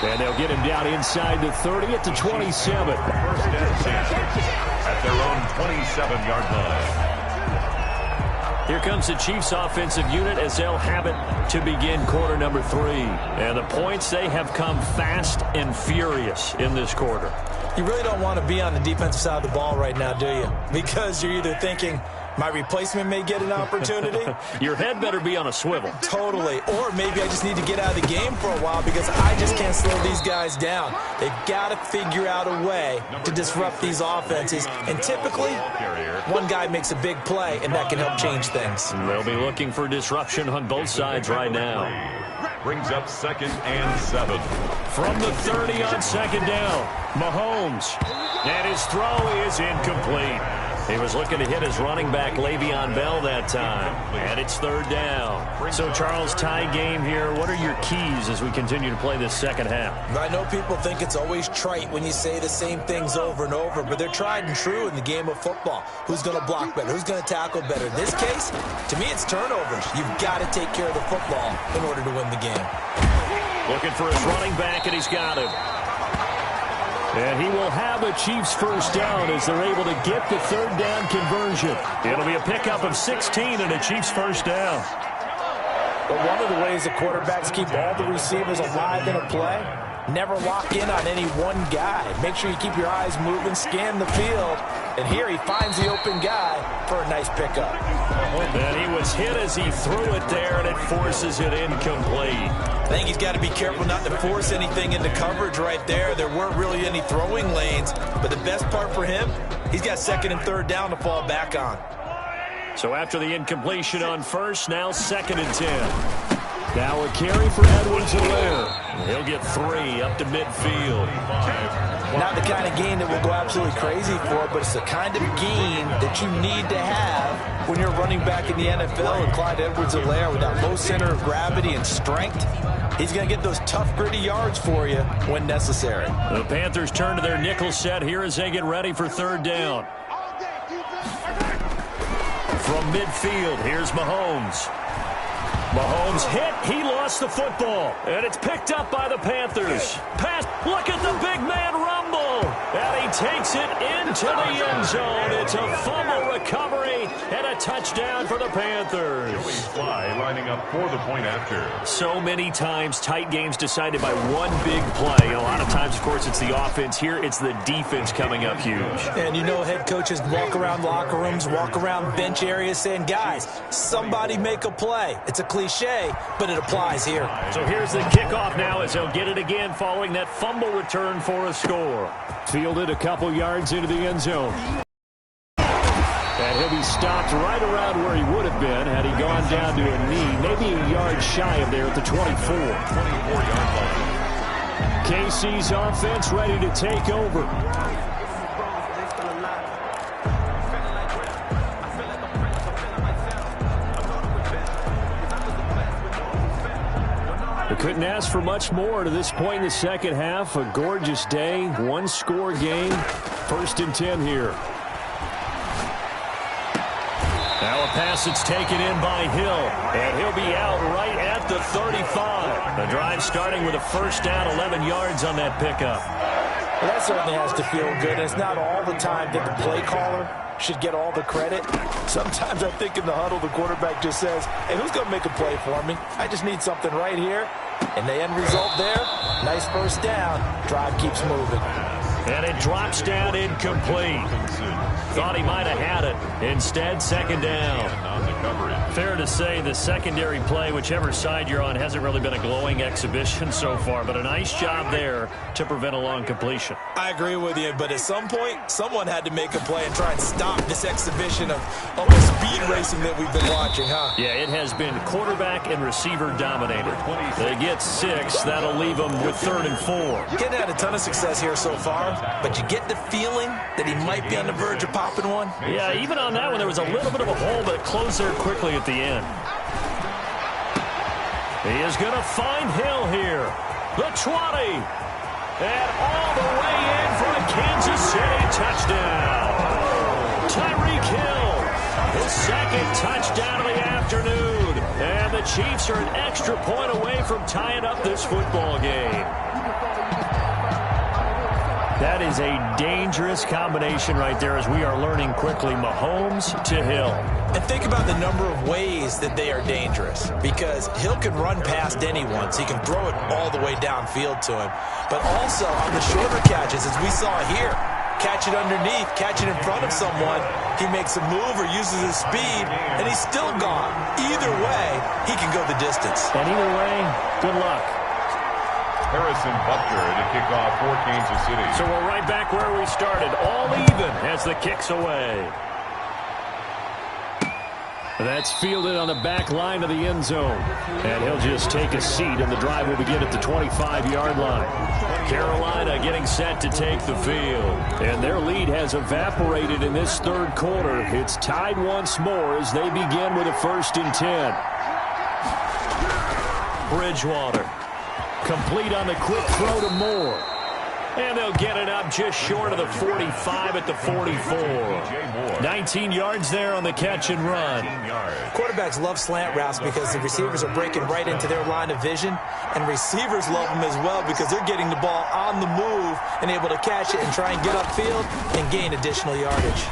And they'll get him down inside the 30 at the 27. First and 10 at their own 27-yard line. Here comes the Chiefs offensive unit as they'll have it to begin quarter number 3. And the points, they have come fast and furious in this quarter. You really don't want to be on the defensive side of the ball right now, do you? Because you're either thinking, my replacement may get an opportunity. Your head better be on a swivel. Totally. Or maybe I just need to get out of the game for a while because I just can't slow these guys down. They've got to figure out a way to disrupt these offenses. And typically, one guy makes a big play, and that can help change things. They'll be looking for disruption on both sides right now. Brings up 2nd and 7. From the 30 on second down, Mahomes. And his throw is incomplete. He was looking to hit his running back, Le'Veon Bell, that time. And it's 3rd down. So, Charles, tie game here. What are your keys as we continue to play this second half? I know people think it's always trite when you say the same things over and over, but they're tried and true in the game of football. Who's going to block better? Who's going to tackle better? In this case, to me, it's turnovers. You've got to take care of the football in order to win the game. Looking for his running back, and he's got him. And he will have a Chiefs first down as they're able to get the 3rd down conversion. It'll be a pickup of 16 and a Chiefs first down. But one of the ways the quarterbacks keep all the receivers alive in a play, never lock in on any one guy. Make sure you keep your eyes moving, scan the field. And here he finds the open guy for a nice pickup. And he was hit as he threw it there, and it forces it incomplete. I think he's got to be careful not to force anything into coverage right there. There weren't really any throwing lanes. But the best part for him, he's got 2nd and 3rd down to fall back on. So after the incompletion on first, now 2nd and 10. Now a carry for Edwards-Helaire. He'll get 3 up to midfield. Not the kind of game that we'll go absolutely crazy for, but it's the kind of game that you need to have when you're running back in the NFL. And Clyde Edwards-Helaire, with that low center of gravity and strength, he's going to get those tough, gritty yards for you when necessary. The Panthers turn to their nickel set here as they get ready for 3rd down. From midfield, here's Mahomes. Mahomes hit. He lost the football. And it's picked up by the Panthers. Pass. Look at the big man rumble. And he takes it into the end zone. It's a fumble recovery and a touchdown for the Panthers. Joey Fly lining up for the point after. So many times tight games decided by one big play. A lot of times, of course, it's the offense. Here, it's the defense coming up huge. And you know head coaches walk around locker rooms, walk around bench areas saying, guys, somebody make a play. It's a cliche, but it applies here. So here's the kickoff now as he'll get it again following that fumble return for a score. Fielded a couple yards into the end zone. And he'll be stopped right around where he would have been had he gone down to a knee, maybe a yard shy of there at the 24. 24-yard line. KC's offense ready to take over. We couldn't ask for much more to this point in the second half. A gorgeous day, one-score game. 1st and 10 here. Now a pass that's taken in by Hill, and he'll be out right at the 35. The drive starting with a first down, 11 yards on that pickup. Well, that certainly has to feel good. It's not all the time that the play caller should get all the credit. Sometimes I think in the huddle, the quarterback just says, hey, who's going to make a play for me? I just need something right here. And the end result there, nice first down. Drive keeps moving. And it drops down incomplete. Thought he might have had it. Instead, second down. Fair to say the secondary play, whichever side you're on, hasn't really been a glowing exhibition so far, but a nice job there to prevent a long completion. I agree with you, but at some point, someone had to make a play and try and stop this exhibition of almost speed racing that we've been watching, huh? Yeah, it has been quarterback and receiver dominated. They get 6. That'll leave them with 3rd and 4. Getting had a ton of success here so far, but you get the feeling that he might be on the verge of popping one. Yeah, even on that one, there was a little bit of a hole, but it closed there quickly at the end. He is going to find Hill here. The 20. And all the way in for a Kansas City touchdown. Tyreek Hill, his 2nd touchdown of the afternoon. And the Chiefs are an extra point away from tying up this football game. That is a dangerous combination right there as we are learning quickly. Mahomes to Hill. And think about the number of ways that they are dangerous, because Hill can run past anyone, so he can throw it all the way downfield to him. But also on the shorter catches, as we saw here, catch it underneath, catch it in front of someone, he makes a move or uses his speed, and he's still gone. Either way, he can go the distance. And either way, good luck. Harrison Butker to kick off for Kansas City. So we're right back where we started, all even as the kick's away. That's fielded on the back line of the end zone. And he'll just take a seat, and the drive will begin at the 25-yard line. Carolina getting set to take the field. And their lead has evaporated in this 3rd quarter. It's tied once more as they begin with a 1st and 10. Bridgewater. Complete on the quick throw to Moore. And they'll get it up just short of the 45 at the 44. 19 yards there on the catch and run. Quarterbacks love slant routes because the receivers are breaking right into their line of vision. And receivers love them as well because they're getting the ball on the move and able to catch it and try and get upfield and gain additional yardage.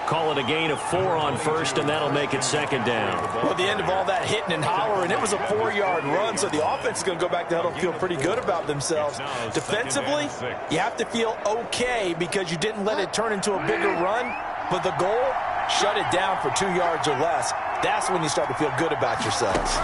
Call it a gain of 4 on 1st, and that'll make it 2nd down. Well, at the end of all that hitting and hollering, it was a 4-yard run, so the offense is going to go back to huddle and feel pretty good about themselves. Defensively, you have to feel okay because you didn't let it turn into a bigger run, but the goal, shut it down for 2 yards or less. That's when you start to feel good about yourselves.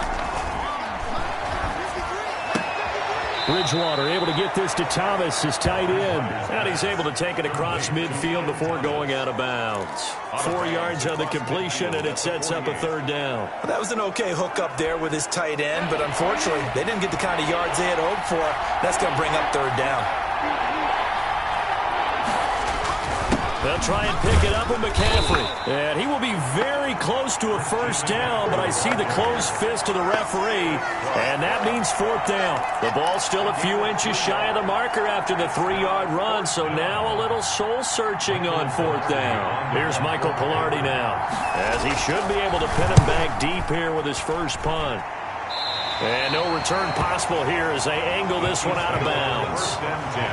Bridgewater able to get this to Thomas, his tight end. And he's able to take it across midfield before going out of bounds. 4 yards on the completion, and it sets up a 3rd down. Well, that was an okay hook up there with his tight end, but unfortunately, they didn't get the kind of yards they had hoped for. That's going to bring up 3rd down. They'll try and pick it up with McCaffrey. And he will be very close to a 1st down, but I see the closed fist of the referee, and that means 4th down. The ball's still a few inches shy of the marker after the 3-yard run, so now a little soul-searching on 4th down. Here's Michael Pilardi now, as he should be able to pin him back deep here with his first punt. And no return possible here as they angle this one out of bounds. First and 10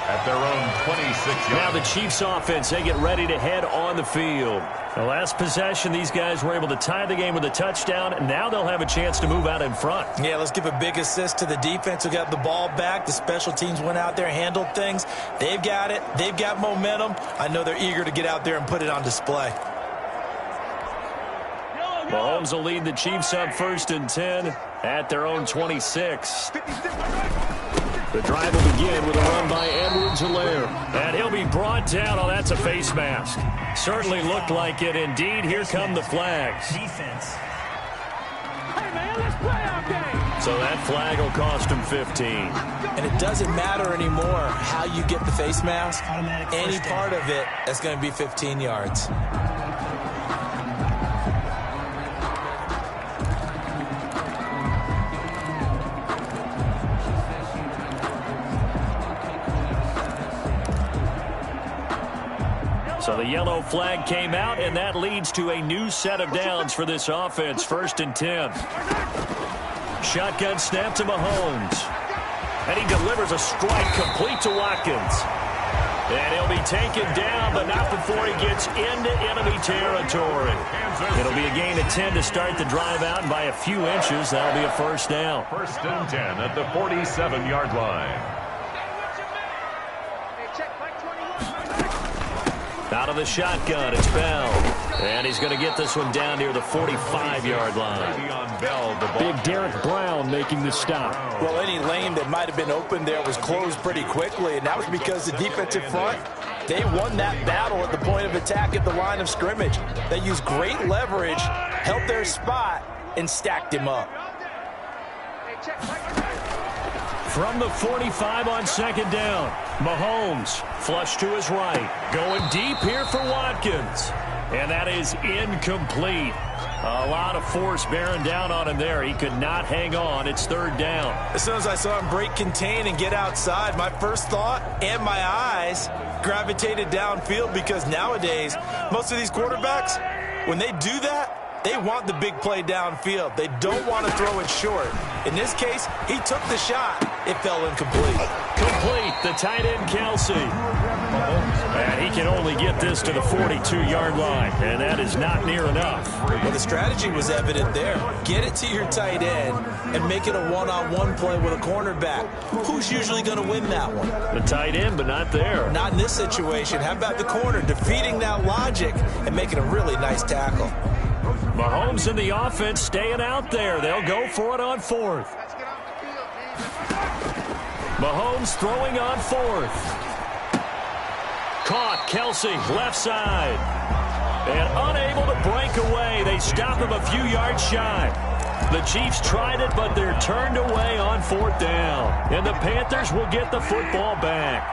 at their own 26 yards. Now the Chiefs offense, they get ready to head on the field. The last possession, these guys were able to tie the game with a touchdown, and now they'll have a chance to move out in front. Yeah, let's give a big assist to the defense who got the ball back. The special teams went out there, handled things. They've got it. They've got momentum. I know they're eager to get out there and put it on display. Mahomes will lead the Chiefs up 1st and 10 at their own 26. The drive will begin with a run by Edwards-Helaire. And he'll be brought down. Oh, that's a face mask. Certainly looked like it. Indeed, here come the flags. Defense. Hey, man, let's play our game. So that flag will cost him 15. And it doesn't matter anymore how you get the face mask. Automatic Any first down. part of it, that's going to be 15 yards. So the yellow flag came out, and that leads to a new set of downs for this offense. 1st and 10. Shotgun snap to Mahomes. And he delivers a strike complete to Watkins. And he'll be taken down, but not before he gets into enemy territory. It'll be a gain of 10 to start the drive out, and by a few inches, that'll be a 1st down. 1st and 10 at the 47-yard line. Out of the shotgun, it's Bell. And he's going to get this one down near the 45-yard line. Big Derek Brown making the stop. Well, any lane that might have been open there was closed pretty quickly, and that was because the defensive front, they won that battle at the point of attack at the line of scrimmage. They used great leverage, held their spot, and stacked him up. From the 45 on 2nd down, Mahomes flush to his right. Going deep here for Watkins. And that is incomplete. A lot of force bearing down on him there. He could not hang on. It's 3rd down. As soon as I saw him break contain and get outside, my first thought and my eyes gravitated downfield, because nowadays, most of these quarterbacks, when they do that, they want the big play downfield. They don't want to throw it short. In this case, he took the shot. It fell incomplete. Complete, the tight end, Kelsey. And he can only get this to the 42-yard line, and that is not near enough. Well, the strategy was evident there. Get it to your tight end and make it a one-on-one play with a cornerback. Who's usually going to win that one? The tight end, but not there. Not in this situation. How about the corner defeating that logic and making a really nice tackle? Mahomes and the offense staying out there. They'll go for it on 4th. Mahomes throwing on 4th. Caught, Kelsey, left side. And unable to break away. They stop him a few yards shy. The Chiefs tried it, but they're turned away on 4th down. And the Panthers will get the football back.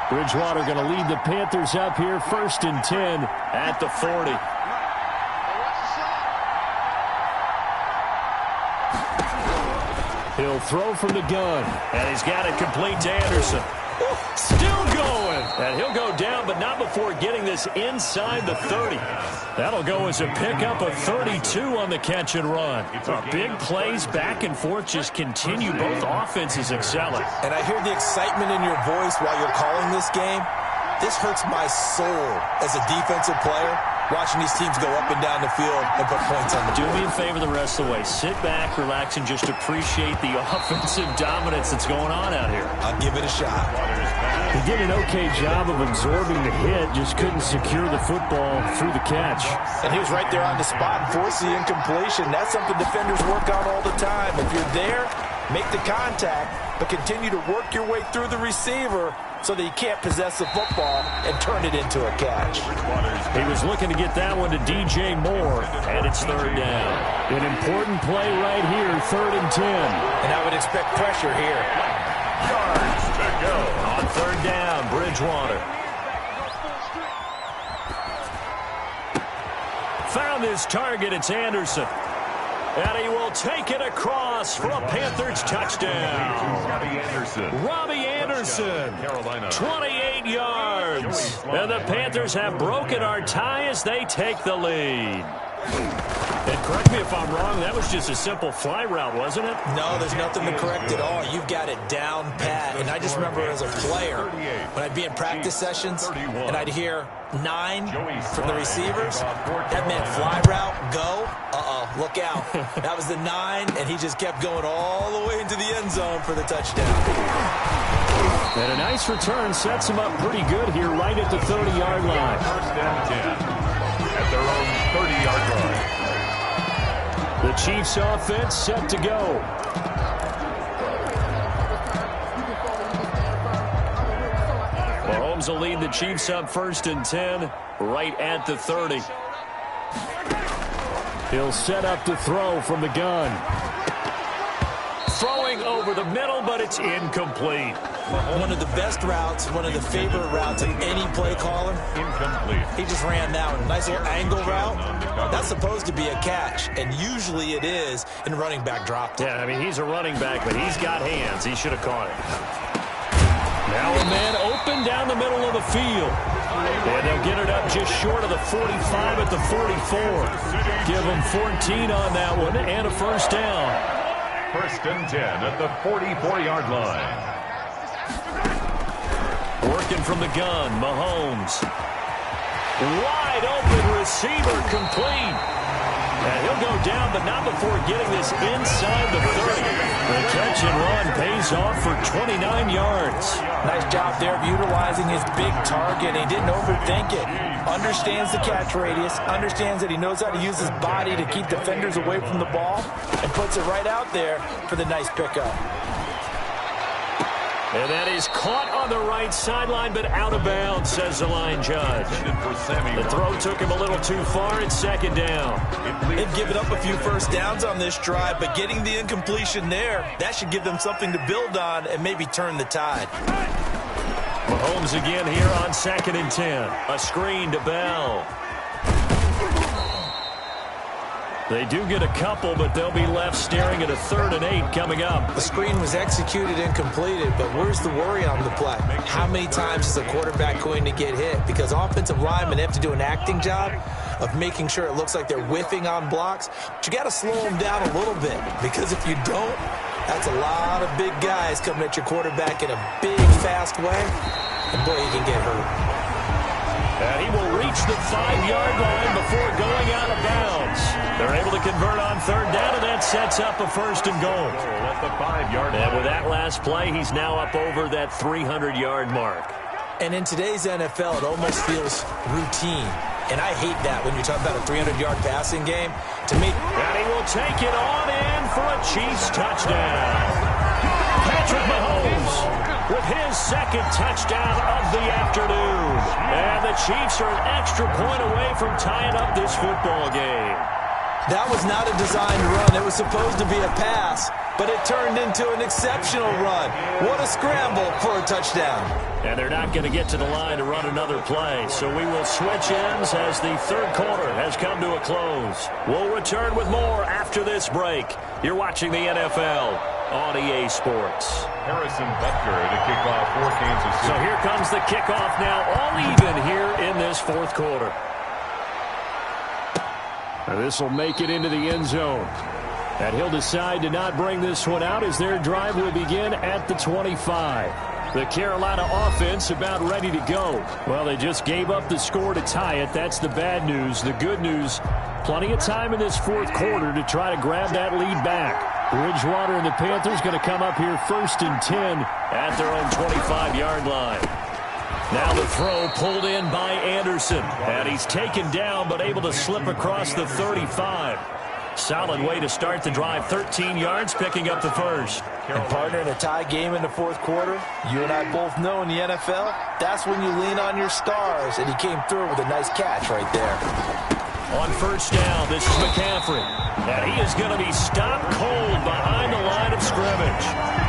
Bridgewater going to lead the Panthers up here 1st and 10 at the 40. He'll throw from the gun. And he's got it complete to Anderson. Still going. And he'll go down, but not before getting this inside the 30. That'll go as a pickup of 32 on the catch and run. Big plays back and forth just continue. Both offenses excelling. And I hear the excitement in your voice while you're calling this game. This hurts my soul as a defensive player, watching these teams go up and down the field and put points on the board. Do me a favor the rest of the way. Sit back, relax, and just appreciate the offensive dominance that's going on out here. I'll give it a shot. He did an okay job of absorbing the hit, just couldn't secure the football through the catch. And he was right there on the spot and forced the incompletion. That's something defenders work on all the time. If you're there, make the contact, but continue to work your way through the receiver so that he can't possess the football and turn it into a catch. He was looking to get that one to DJ Moore, and it's 3rd down. An important play right here, 3rd and 10. And I would expect pressure here. Yards to go. On 3rd down, Bridgewater. Found his target, it's Anderson. And he will take it across for a Panthers touchdown. Robbie Anderson. Robbie Anderson Anderson, 28 yards. And the Panthers have broken our tie as they take the lead. And correct me if I'm wrong, that was just a simple fly route, wasn't it? No, there's nothing to correct at all. You've got it down pat. And I just remember as a player, when I'd be in practice sessions, and I'd hear 9 from the receivers, that meant fly route, go. Look out. That was the 9, and he just kept going all the way into the end zone for the touchdown. And a nice return sets him up pretty good here right at the 30-yard line. First and 10 at their own 30-yard line. The Chiefs offense set to go. Mahomes will lead the Chiefs up 1st and 10 right at the 30. He'll set up to throw from the gun. Throwing over the middle, but it's incomplete. One of the best routes, one of the favorite routes of any play caller. Incomplete. He just ran that one. Nice little angle route. That's supposed to be a catch, and usually it is, and running back dropped it. Yeah, I mean, he's a running back, but he's got hands. He should have caught it. Now a man open down the middle of the field. And they'll get it up just short of the 45 at the 44. Give them 14 on that one and a first down. 1st and 10 at the 44-yard line. Working from the gun, Mahomes. Wide open receiver, complete. And he'll go down, but not before getting this inside the 30. The catch and run pays off for 29 yards. Nice job there of utilizing his big target. He didn't overthink it. Understands the catch radius. Understands that he knows how to use his body to keep defenders away from the ball. And puts it right out there for the nice pickup. And that is caught on the right sideline, but out of bounds, says the line judge. The throw took him a little too far. It's 2nd down. They've given up a few first downs on this drive, but getting the incompletion there, that should give them something to build on and maybe turn the tide. Mahomes again here on 2nd and 10. A screen to Bell. They do get a couple, but they'll be left staring at a 3rd and 8 coming up. The screen was executed and completed, but where's the worry on the play? How many times is a quarterback going to get hit? Because offensive linemen have to do an acting job of making sure it looks like they're whiffing on blocks. But you got to slow them down a little bit, because if you don't, that's a lot of big guys coming at your quarterback in a big, fast way. And boy, you can get hurt. And he will reach the 5-yard line before going out of bounds. They're able to convert on 3rd down, and that sets up a 1st and goal. At the 5-yard line. And with that last play, he's now up over that 300-yard mark. And in today's NFL, it almost feels routine. And I hate that when you're talking about a 300-yard passing game. To me, and he will take it on in for a Chiefs touchdown. Patrick Mahomes with his 2nd touchdown of the afternoon. And the Chiefs are an extra point away from tying up this football game. That was not a designed run. It was supposed to be a pass, but it turned into an exceptional run. What a scramble for a touchdown. And they're not going to get to the line to run another play, so we will switch ends as the 3rd quarter has come to a close. We'll return with more after this break. You're watching the NFL on EA Sports. Harrison Butker to kick off for Kansas City. So here comes the kickoff now, all even here in this 4th quarter. This will make it into the end zone. And he'll decide to not bring this one out as their drive will begin at the 25. The Carolina offense about ready to go. Well, they just gave up the score to tie it. That's the bad news. The good news, plenty of time in this 4th quarter to try to grab that lead back. Bridgewater and the Panthers going to come up here 1st and 10 at their own 25-yard line. Now the throw pulled in by Anderson. And he's taken down but able to slip across the 35. Solid way to start the drive. 13 yards, picking up the 1st. And partner, in a tie game in the 4th quarter, you and I both know in the NFL, that's when you lean on your stars. And he came through with a nice catch right there. On 1st down, this is McCaffrey. And he is going to be stopped cold behind the line of scrimmage.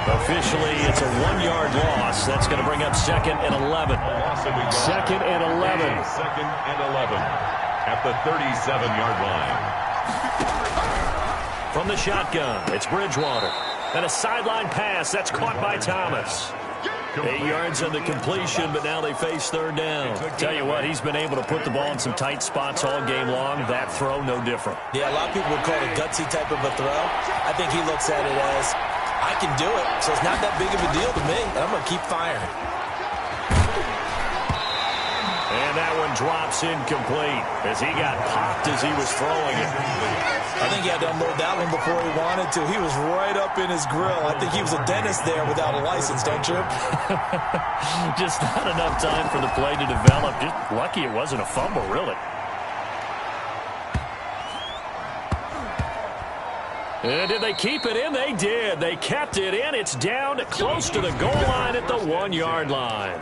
Officially, it's a 1-yard loss. That's going to bring up 2nd and 11. 2nd and 11. 2nd and 11 at the 37-yard line. From the shotgun, it's Bridgewater. And a sideline pass that's caught by Thomas. 8 yards on the completion, but now they face third down. Tell you what, he's been able to put the ball in some tight spots all game long. That throw, no different. Yeah, a lot of people would call it a gutsy type of a throw. I think he looks at it as, I can do it, so it's not that big of a deal to me, and I'm going to keep firing. And that one drops incomplete as he got popped as he was throwing it. I think he had to unload that one before he wanted to. He was right up in his grill. I think he was a dentist there without a license, don't you? Just not enough time for the play to develop. Just lucky it wasn't a fumble, really. And did they keep it in? They did. They kept it in. It's down close to the goal line at the 1-yard line.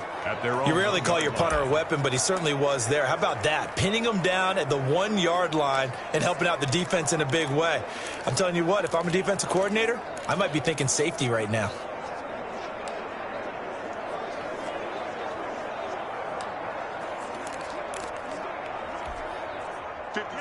You rarely call your punter a weapon, but he certainly was there. How about that? Pinning him down at the 1-yard line and helping out the defense in a big way. I'm telling you what, if I'm a defensive coordinator, I might be thinking safety right now.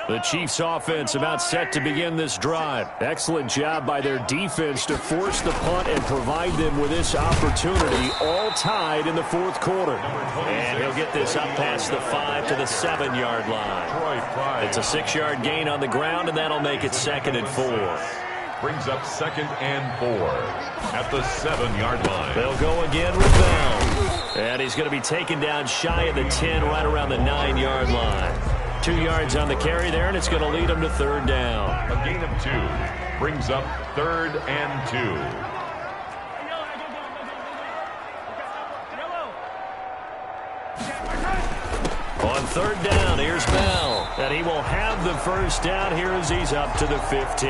The Chiefs offense about set to begin this drive. Excellent job by their defense to force the punt and provide them with this opportunity, all tied in the fourth quarter. And he'll get this up past the 5 to the 7-yard line. It's a 6-yard gain on the ground, and that'll make it 2nd and 4. Brings up 2nd and 4 at the 7-yard line. They'll go again with Bell. And he's going to be taken down shy of the 10, right around the 9-yard line. 2 yards on the carry there, and it's going to lead him to third down. A gain of 2 brings up 3rd and 2. On third down, here's Bell. And he will have the first down here as he's up to the 15.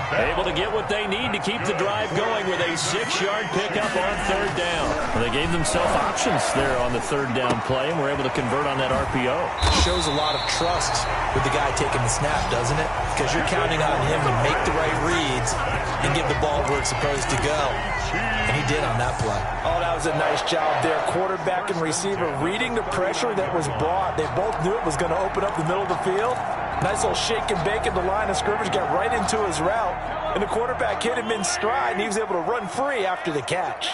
Able to get what they need to keep the drive going with a 6-yard pickup on third down. Well, they gave themselves options there on the third down play, and were able to convert on that RPO. Shows a lot of trust with the guy taking the snap, doesn't it? Because you're counting on him to make the right reads and give the ball where it's supposed to go. And he did on that play. Oh, that was a nice job there. Quarterback and receiver reading the pressure that was brought. They both knew it was going to open up the middle of the field. Nice little shake and bake at the line of scrimmage, got right into his route. And the quarterback hit him in stride, and he was able to run free after the catch.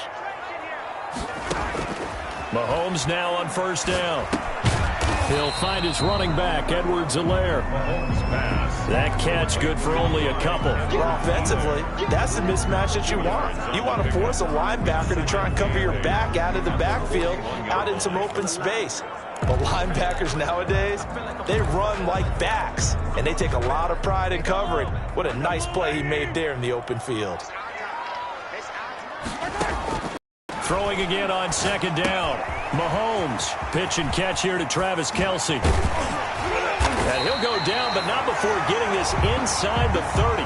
Mahomes now on first down. He'll find his running back, Edwards-Helaire. That catch good for only a couple. Well, offensively, that's the mismatch that you want. You want to force a linebacker to try and cover your back out of the backfield, out in some open space. But linebackers nowadays, they run like backs, and they take a lot of pride in covering. What a nice play he made there in the open field. Throwing again on second down. Mahomes, pitch and catch here to Travis Kelce. And he'll go down, but not before getting this inside the 30.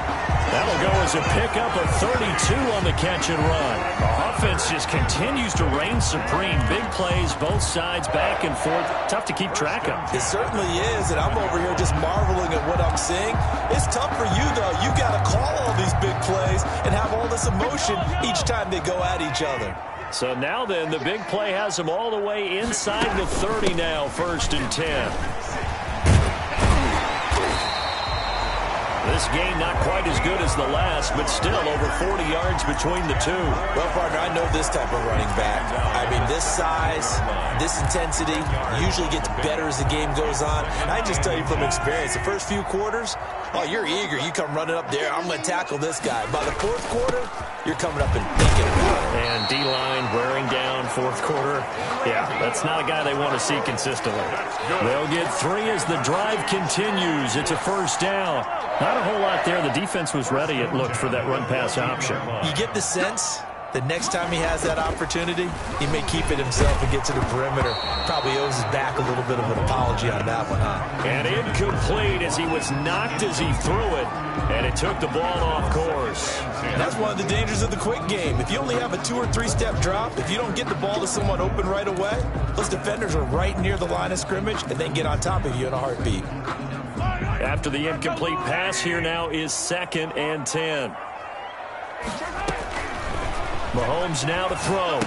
That'll go as a pickup of 32 on the catch and run. The offense just continues to reign supreme. Big plays, both sides, back and forth. Tough to keep track of. It certainly is, and I'm over here just marveling at what I'm seeing. It's tough for you, though. You got to call all these big plays and have all this emotion each time they go at each other. So now then, the big play has them all the way inside the 30 now, 1st and 10. This game not quite as good as the last, but still over 40 yards between the two. Well, partner, I know this type of running back. I mean, this size, this intensity usually gets better as the game goes on. I can just tell you from experience, the first few quarters, oh, you're eager. You come running up there. I'm going to tackle this guy. By the fourth quarter, you're coming up and thinking about it. And D-line wearing down fourth quarter. Yeah, that's not a guy they want to see consistently. They'll get 3 as the drive continues. It's a first down. Not a whole lot there. The defense was ready, it looked, for that run-pass option. You get the sense that next time he has that opportunity, he may keep it himself and get to the perimeter. Probably owes his back a little bit of an apology on that one, huh? And incomplete as he was knocked as he threw it, and it took the ball off course. And that's one of the dangers of the quick game. If you only have a 2- or 3-step drop, if you don't get the ball to someone open right away, those defenders are right near the line of scrimmage and then get on top of you in a heartbeat. After the incomplete pass, here now is 2nd and 10. Mahomes now to throw.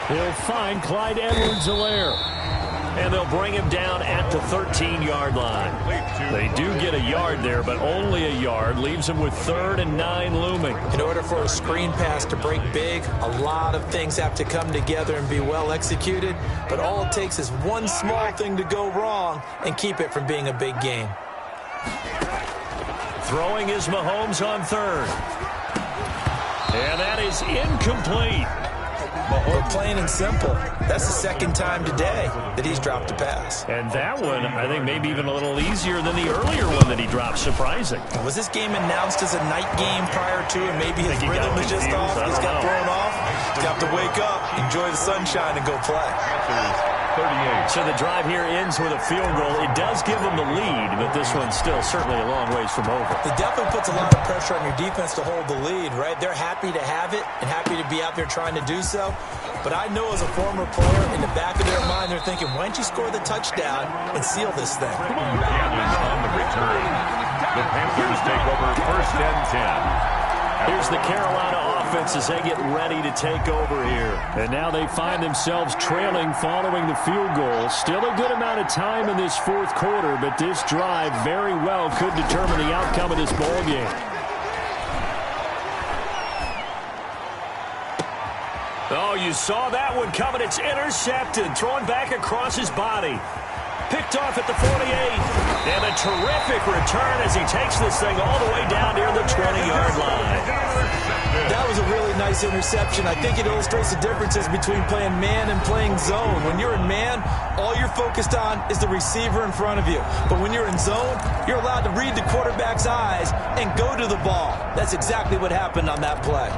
He'll find Clyde Edwards-Helaire. And they'll bring him down at the 13-yard line. They do get a yard there, but only a yard. Leaves them with 3rd and 9 looming. In order for a screen pass to break big, a lot of things have to come together and be well executed. But all it takes is one small thing to go wrong and keep it from being a big game. Throwing is Mahomes on 3rd. And that is incomplete. But plain and simple, that's the 2nd time today that he's dropped a pass. And that one, I think, maybe even a little easier than the earlier one that he dropped. Surprising. Was this game announced as a night game prior to, and maybe his rhythm is just off? He's got thrown off. He's got to wake up, enjoy the sunshine, and go play. 38. So the drive here ends with a field goal. It does give them the lead, but this one's still certainly a long ways from over. It definitely puts a lot of pressure on your defense to hold the lead, right? They're happy to have it and happy to be out there trying to do so. But I know as a former player, in the back of their mind, they're thinking, why don't you score the touchdown and seal this thing? On the return, the Panthers take over 1st and 10. Here's the Carolina offense as they get ready to take over here. And now they find themselves trailing following the field goal. Still a good amount of time in this 4th quarter, but this drive very well could determine the outcome of this ball game. Oh, you saw that one coming. It's intercepted. Thrown back across his body. Picked off at the 48. And a terrific return as he takes this thing all the way down near the 20-yard line. That was a really nice interception. I think it illustrates the differences between playing man and playing zone. When you're in man, all you're focused on is the receiver in front of you. But when you're in zone, you're allowed to read the quarterback's eyes and go to the ball. That's exactly what happened on that play.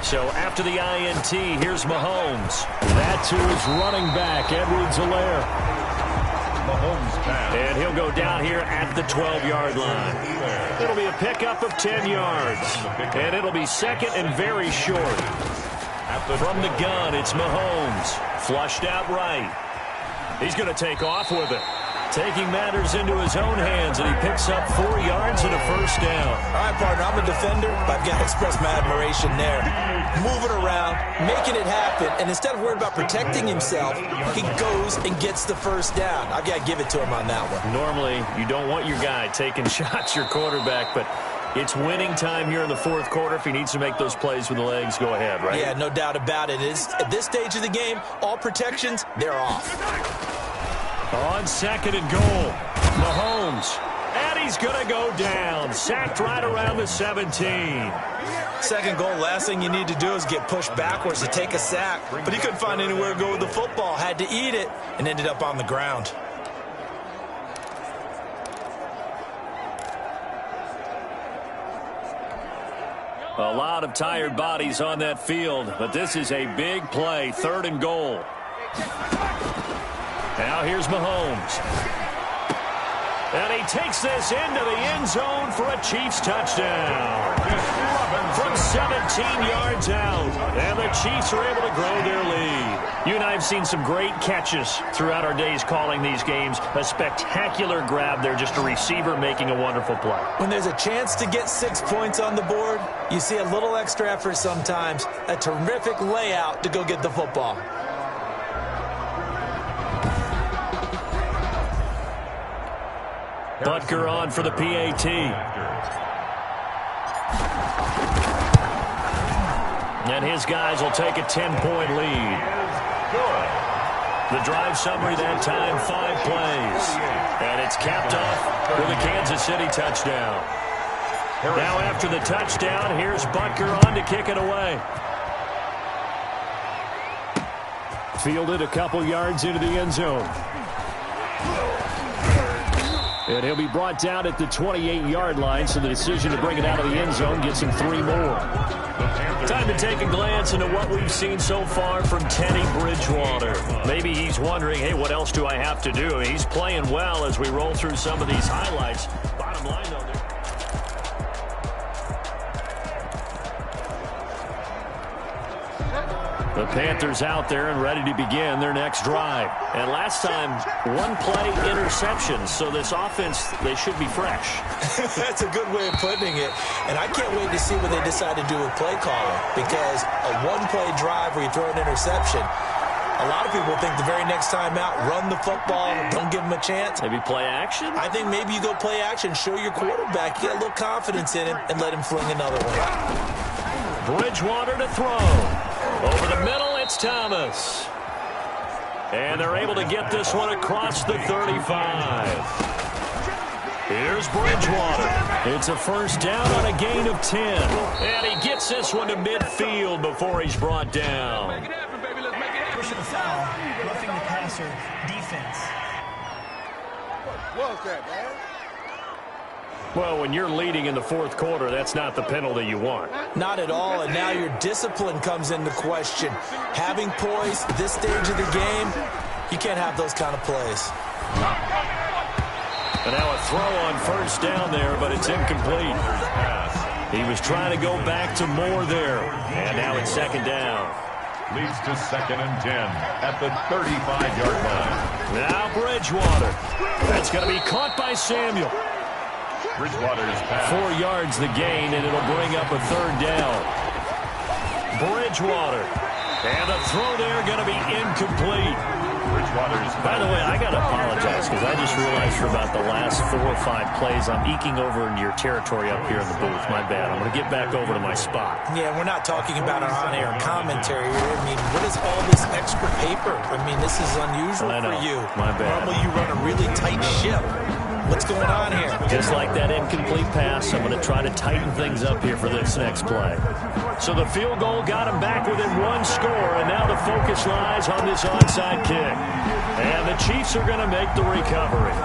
So after the INT, here's Mahomes. That to his running back, Edwards-Helaire. Mahomes pass. And he'll go down here at the 12-yard line. It'll be a pickup of 10 yards. And it'll be 2nd and very short. From the gun, it's Mahomes. Flushed out right. He's going to take off with it. Taking matters into his own hands, and he picks up 4 yards and a 1st down. All right, partner, I'm a defender, but I've got to express my admiration there. Moving around, making it happen, and instead of worrying about protecting himself, he goes and gets the 1st down. I've got to give it to him on that one. Normally, you don't want your guy taking shots, your quarterback, but it's winning time here in the 4th quarter. If he needs to make those plays with the legs, go ahead, right? Yeah, no doubt about it. At this stage of the game, all protections, they're off. On 2nd and goal, Mahomes. And he's going to go down. Sacked right around the 17. 2nd goal, last thing you need to do is get pushed backwards to take a sack. But he couldn't find anywhere to go with the football. Had to eat it and ended up on the ground. A lot of tired bodies on that field, but this is a big play. 3rd and goal. Now here's Mahomes. And he takes this into the end zone for a Chiefs touchdown. From 17 yards out. And the Chiefs are able to grow their lead. You and I have seen some great catches throughout our days calling these games. A spectacular grab there, just a receiver making a wonderful play. When there's a chance to get 6 points on the board, you see a little extra effort sometimes. A terrific layout to go get the football. Butker on for the PAT. And his guys will take a 10-point lead. The drive summary that time, 5 plays. And it's capped off with a Kansas City touchdown. Now after the touchdown, here's Butker on to kick it away. Fielded a couple yards into the end zone. And he'll be brought down at the 28-yard line, so the decision to bring it out of the end zone gets him 3 more. Time to take a glance into what we've seen so far from Teddy Bridgewater. Maybe he's wondering, hey, what else do I have to do? He's playing well as we roll through some of these highlights. Bottom line, though, The Panthers out there and ready to begin their next drive. And last time, one play interception. So this offense, they should be fresh. That's a good way of putting it. And I can't wait to see what they decide to do with play calling. Because a one-play drive where you throw an interception, a lot of people think the very next time out, run the football, don't give them a chance. Maybe play action? I think maybe you go play action, show your quarterback, get a little confidence in him, and let him fling another one. Bridgewater to throw. Over the middle, it's Thomas. And they're able to get this one across the 35. Here's Bridgewater. It's a first down on a gain of 10. And he gets this one to midfield before he's brought down. Pushing the foul, roughing the passer, defense. What was that, man? Well, when you're leading in the fourth quarter, that's not the penalty you want. Not at all, and now your discipline comes into question. Having poise at this stage of the game, you can't have those kind of plays. And now a throw on first down there, but it's incomplete. He was trying to go back to more there, and now it's second down. Leads to 2nd and 10 at the 35-yard line. Now Bridgewater. That's going to be caught by Samuel. Bridgewater's pass. 4 yards the gain, and it'll bring up a third down. Bridgewater. And the throw there going to be incomplete. Bridgewater's pass. By the way, I got to apologize because I just realized for about the last 4 or 5 plays, I'm eking over into your territory up here in the booth. My bad. I'm going to get back over to my spot. Yeah, we're not talking about our on-air commentary here. I mean, what is all this extra paper? I mean, this is unusual for you. My bad. Normally you run a really tight ship. What's going on here? Just like that incomplete pass, I'm going to try to tighten things up here for this next play. So the field goal got him back within 1 score, and now the focus lies on this onside kick. And the Chiefs are going to make the recovery.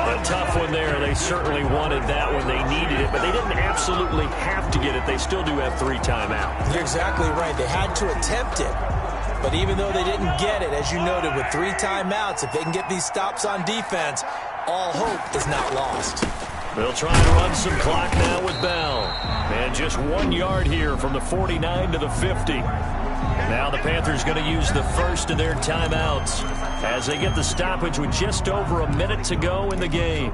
A tough one there. They certainly wanted that when they needed it, but they didn't absolutely have to get it. They still do have 3 timeouts. You're exactly right. They had to attempt it. But even though they didn't get it, as you noted, with 3 timeouts, if they can get these stops on defense, all hope is not lost. They'll try to run some clock now with Bell. And just 1 yard here from the 49 to the 50. Now the Panthers going to use the first of their timeouts as they get the stoppage with just over a minute to go in the game.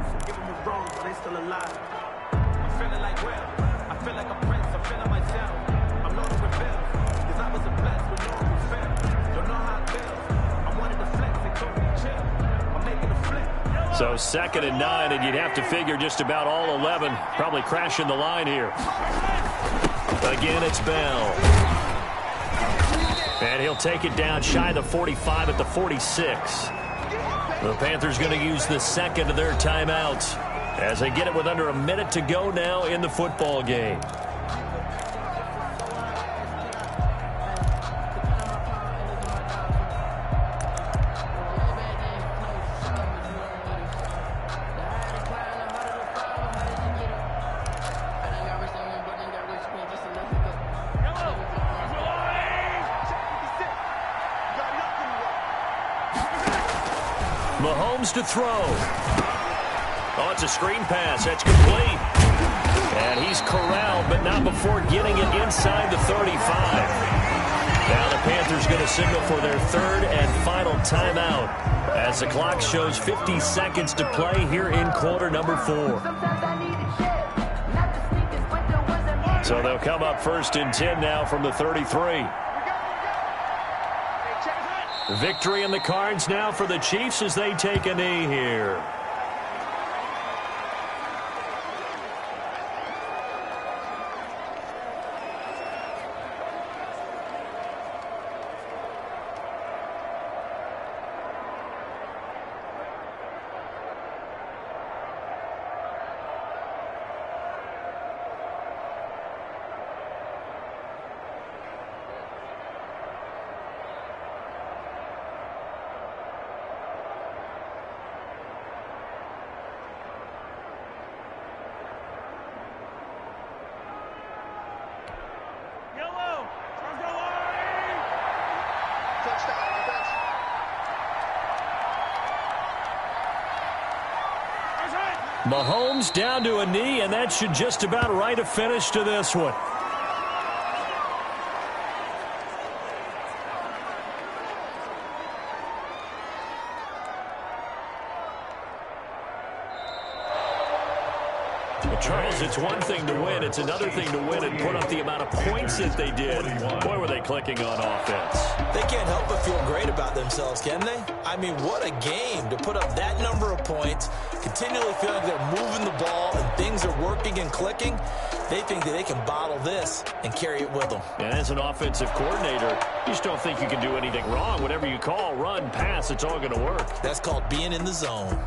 So 2nd and 9, and you'd have to figure just about all 11 probably crashing the line here. Again, it's Bell. And he'll take it down shy of the 45 at the 46. The Panthers going to use the second of their timeouts as they get it with under a minute to go now in the football game. Mahomes to throw. Oh, it's a screen pass. That's complete. And he's corralled, but not before getting it inside the 35. Now the Panthers going to signal for their 3rd and final timeout as the clock shows 50 seconds to play here in quarter number 4. So they'll come up 1st and 10 now from the 33. Victory in the cards now for the Chiefs as they take a knee here. Mahomes down to a knee, and that should just about write a finish to this one. Well, Charles, it's one thing to win. It's another thing to win and put up the amount of points that they did. Boy, were they clicking on offense. They can't help but feel great about themselves, can they? I mean, what a game to put up that number of points, continually feeling like they're moving the ball and things are working and clicking. They think that they can bottle this and carry it with them. And as an offensive coordinator, you just don't think you can do anything wrong. Whatever you call, run, pass, it's all going to work. That's called being in the zone.